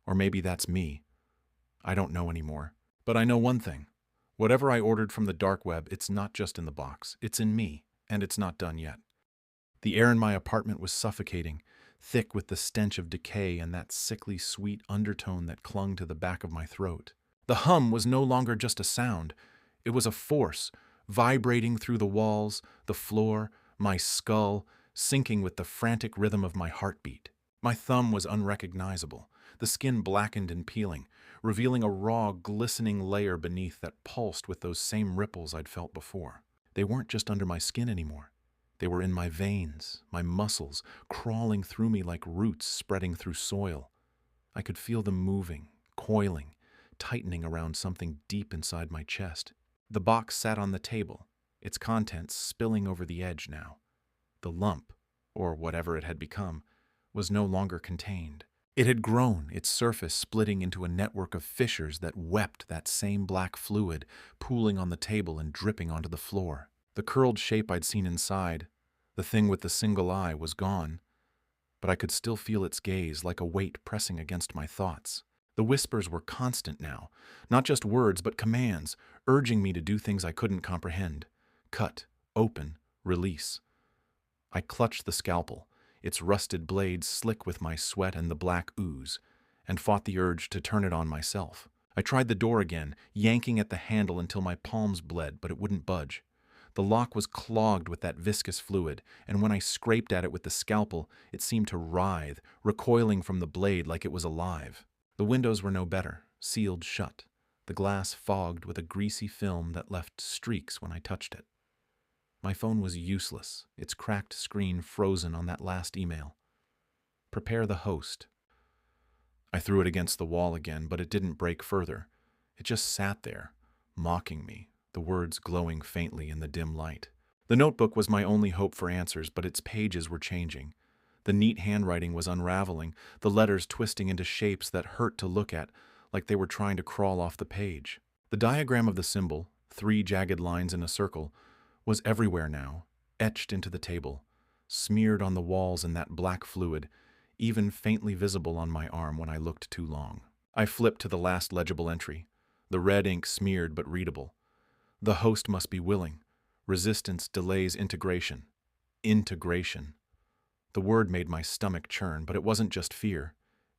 Speaker 2: Or maybe that's me. I don't know anymore. But I know one thing. Whatever I ordered from the dark web, it's not just in the box. It's in me, and it's not done yet. The air in my apartment was suffocating, thick with the stench of decay and that sickly sweet undertone that clung to the back of my throat. The hum was no longer just a sound. It was a force, vibrating through the walls, the floor, my skull, syncing with the frantic rhythm of my heartbeat. My thumb was unrecognizable, the skin blackened and peeling, revealing a raw, glistening layer beneath that pulsed with those same ripples I'd felt before. They weren't just under my skin anymore. They were in my veins, my muscles, crawling through me like roots spreading through soil. I could feel them moving, coiling, tightening around something deep inside my chest. The box sat on the table, its contents spilling over the edge now. The lump, or whatever it had become, was no longer contained. It had grown, its surface splitting into a network of fissures that wept that same black fluid, pooling on the table and dripping onto the floor. The curled shape I'd seen inside, the thing with the single eye, was gone, but I could still feel its gaze like a weight pressing against my thoughts. The whispers were constant now, not just words but commands, urging me to do things I couldn't comprehend. Cut, open, release. I clutched the scalpel, its rusted blades slick with my sweat and the black ooze, and fought the urge to turn it on myself. I tried the door again, yanking at the handle until my palms bled, but it wouldn't budge. The lock was clogged with that viscous fluid, and when I scraped at it with the scalpel, it seemed to writhe, recoiling from the blade like it was alive. The windows were no better, sealed shut, the glass fogged with a greasy film that left streaks when I touched it. My phone was useless, its cracked screen frozen on that last email. Prepare the host. I threw it against the wall again, but it didn't break further. It just sat there, mocking me, the words glowing faintly in the dim light. The notebook was my only hope for answers, but its pages were changing. The neat handwriting was unraveling, the letters twisting into shapes that hurt to look at, like they were trying to crawl off the page. The diagram of the symbol, 3 jagged lines in a circle, was everywhere now, etched into the table, smeared on the walls in that black fluid, even faintly visible on my arm when I looked too long. I flipped to the last legible entry, the red ink smeared but readable. The host must be willing. Resistance delays integration. Integration. The word made my stomach churn, but it wasn't just fear.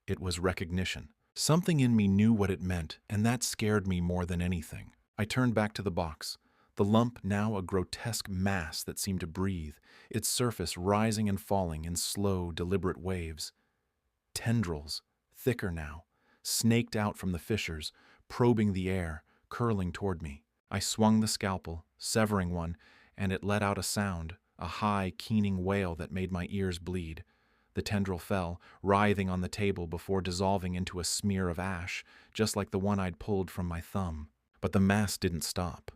Speaker 2: It was recognition. Something in me knew what it meant, and that scared me more than anything. I turned back to the box, the lump now a grotesque mass that seemed to breathe, its surface rising and falling in slow, deliberate waves. Tendrils, thicker now, snaked out from the fissures, probing the air, curling toward me. I swung the scalpel, severing one, and it let out a sound, a high, keening wail that made my ears bleed. The tendril fell, writhing on the table before dissolving into a smear of ash, just like the one I'd pulled from my thumb. But the mass didn't stop.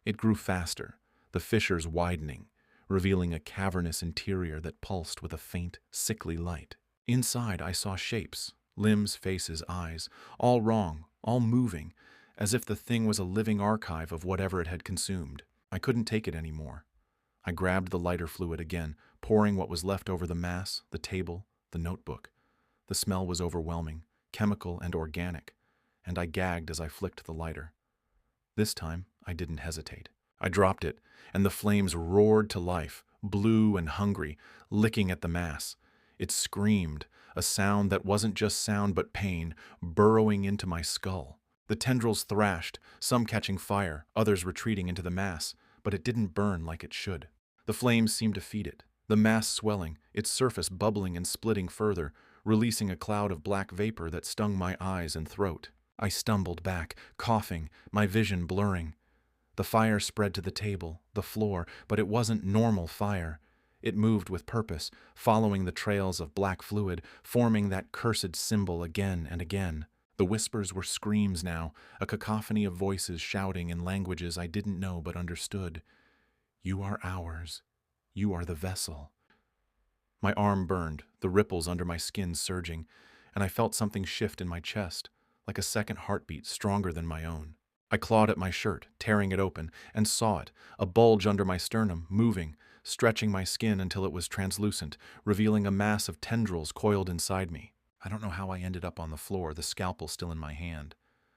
Speaker 2: It grew faster, the fissures widening, revealing a cavernous interior that pulsed with a faint, sickly light. Inside I saw shapes, limbs, faces, eyes, all wrong, all moving, as if the thing was a living archive of whatever it had consumed. I couldn't take it anymore. I grabbed the lighter fluid again, pouring what was left over the mass, the table, the notebook. The smell was overwhelming, chemical and organic, and I gagged as I flicked the lighter. This time, I didn't hesitate. I dropped it, and the flames roared to life, blue and hungry, licking at the mass. It screamed, a sound that wasn't just sound but pain, burrowing into my skull. The tendrils thrashed, some catching fire, others retreating into the mass, but it didn't burn like it should. The flames seemed to feed it, the mass swelling, its surface bubbling and splitting further, releasing a cloud of black vapor that stung my eyes and throat. I stumbled back, coughing, my vision blurring. The fire spread to the table, the floor, but it wasn't normal fire. It moved with purpose, following the trails of black fluid, forming that cursed symbol again and again. The whispers were screams now, a cacophony of voices shouting in languages I didn't know but understood. You are ours. You are the vessel. My arm burned, the ripples under my skin surging, and I felt something shift in my chest, like a second heartbeat stronger than my own. I clawed at my shirt, tearing it open, and saw it, a bulge under my sternum, moving, stretching my skin until it was translucent, revealing a mass of tendrils coiled inside me. I don't know how I ended up on the floor, the scalpel still in my hand.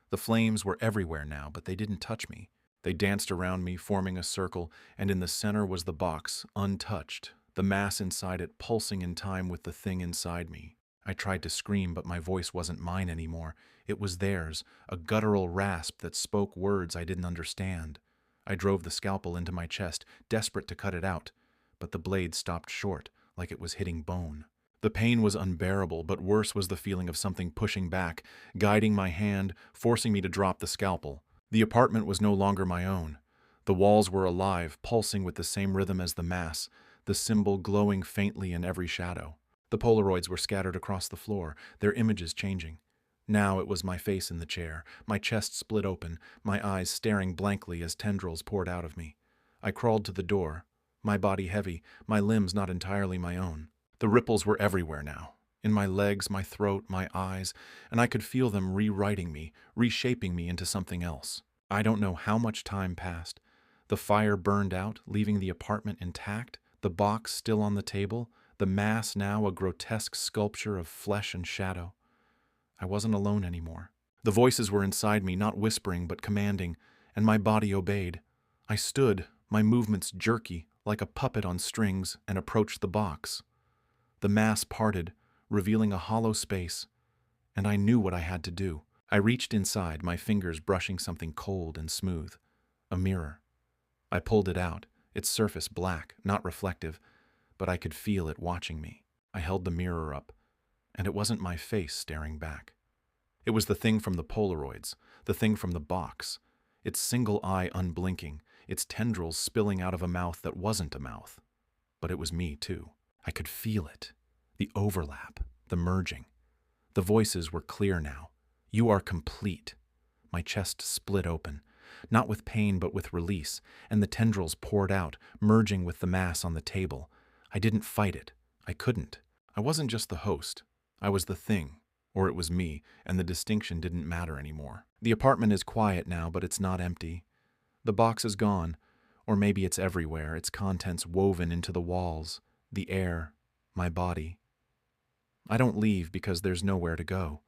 Speaker 2: The flames were everywhere now, but they didn't touch me. They danced around me, forming a circle, and in the center was the box, untouched, the mass inside it pulsing in time with the thing inside me. I tried to scream, but my voice wasn't mine anymore. It was theirs, a guttural rasp that spoke words I didn't understand. I drove the scalpel into my chest, desperate to cut it out, but the blade stopped short, like it was hitting bone. The pain was unbearable, but worse was the feeling of something pushing back, guiding my hand, forcing me to drop the scalpel. The apartment was no longer my own. The walls were alive, pulsing with the same rhythm as the mass, the symbol glowing faintly in every shadow. The Polaroids were scattered across the floor, their images changing. Now it was my face in the chair, my chest split open, my eyes staring blankly as tendrils poured out of me. I crawled to the door, my body heavy, my limbs not entirely my own. The ripples were everywhere now, in my legs, my throat, my eyes, and I could feel them rewriting me, reshaping me into something else. I don't know how much time passed. The fire burned out, leaving the apartment intact, the box still on the table, the mass now a grotesque sculpture of flesh and shadow. I wasn't alone anymore. The voices were inside me, not whispering but commanding, and my body obeyed. I stood, my movements jerky, like a puppet on strings, and approached the box. The mass parted, revealing a hollow space, and I knew what I had to do. I reached inside, my fingers brushing something cold and smooth. A mirror. I pulled it out, its surface black, not reflective, but I could feel it watching me. I held the mirror up, and it wasn't my face staring back. It was the thing from the Polaroids, the thing from the box, its single eye unblinking, its tendrils spilling out of a mouth that wasn't a mouth. But it was me, too. I could feel it. The overlap, the merging. The voices were clear now. You are complete. My chest split open, not with pain but with release, and the tendrils poured out, merging with the mass on the table. I didn't fight it. I couldn't. I wasn't just the host. I was the thing, or it was me, and the distinction didn't matter anymore. The apartment is quiet now, but it's not empty. The box is gone, or maybe it's everywhere, its contents woven into the walls, the air, my body. I don't leave because there's nowhere to go.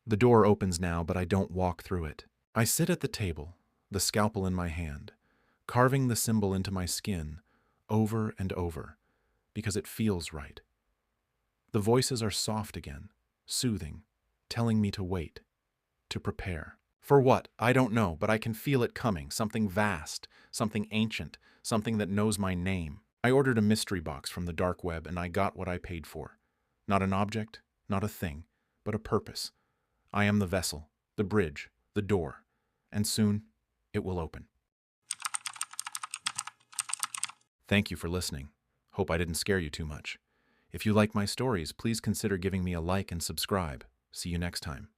Speaker 2: The door opens now, but I don't walk through it. I sit at the table, the scalpel in my hand, carving the symbol into my skin, over and over, because it feels right. The voices are soft again, soothing, telling me to wait, to prepare. For what? I don't know, but I can feel it coming, something vast, something ancient, something that knows my name. I ordered a mystery box from the dark web, and I got what I paid for. Not an object, not a thing, but a purpose. I am the vessel, the bridge, the door, and soon it will open. Thank you for listening. Hope I didn't scare you too much. If you like my stories, please consider giving me a like and subscribe. See you next time.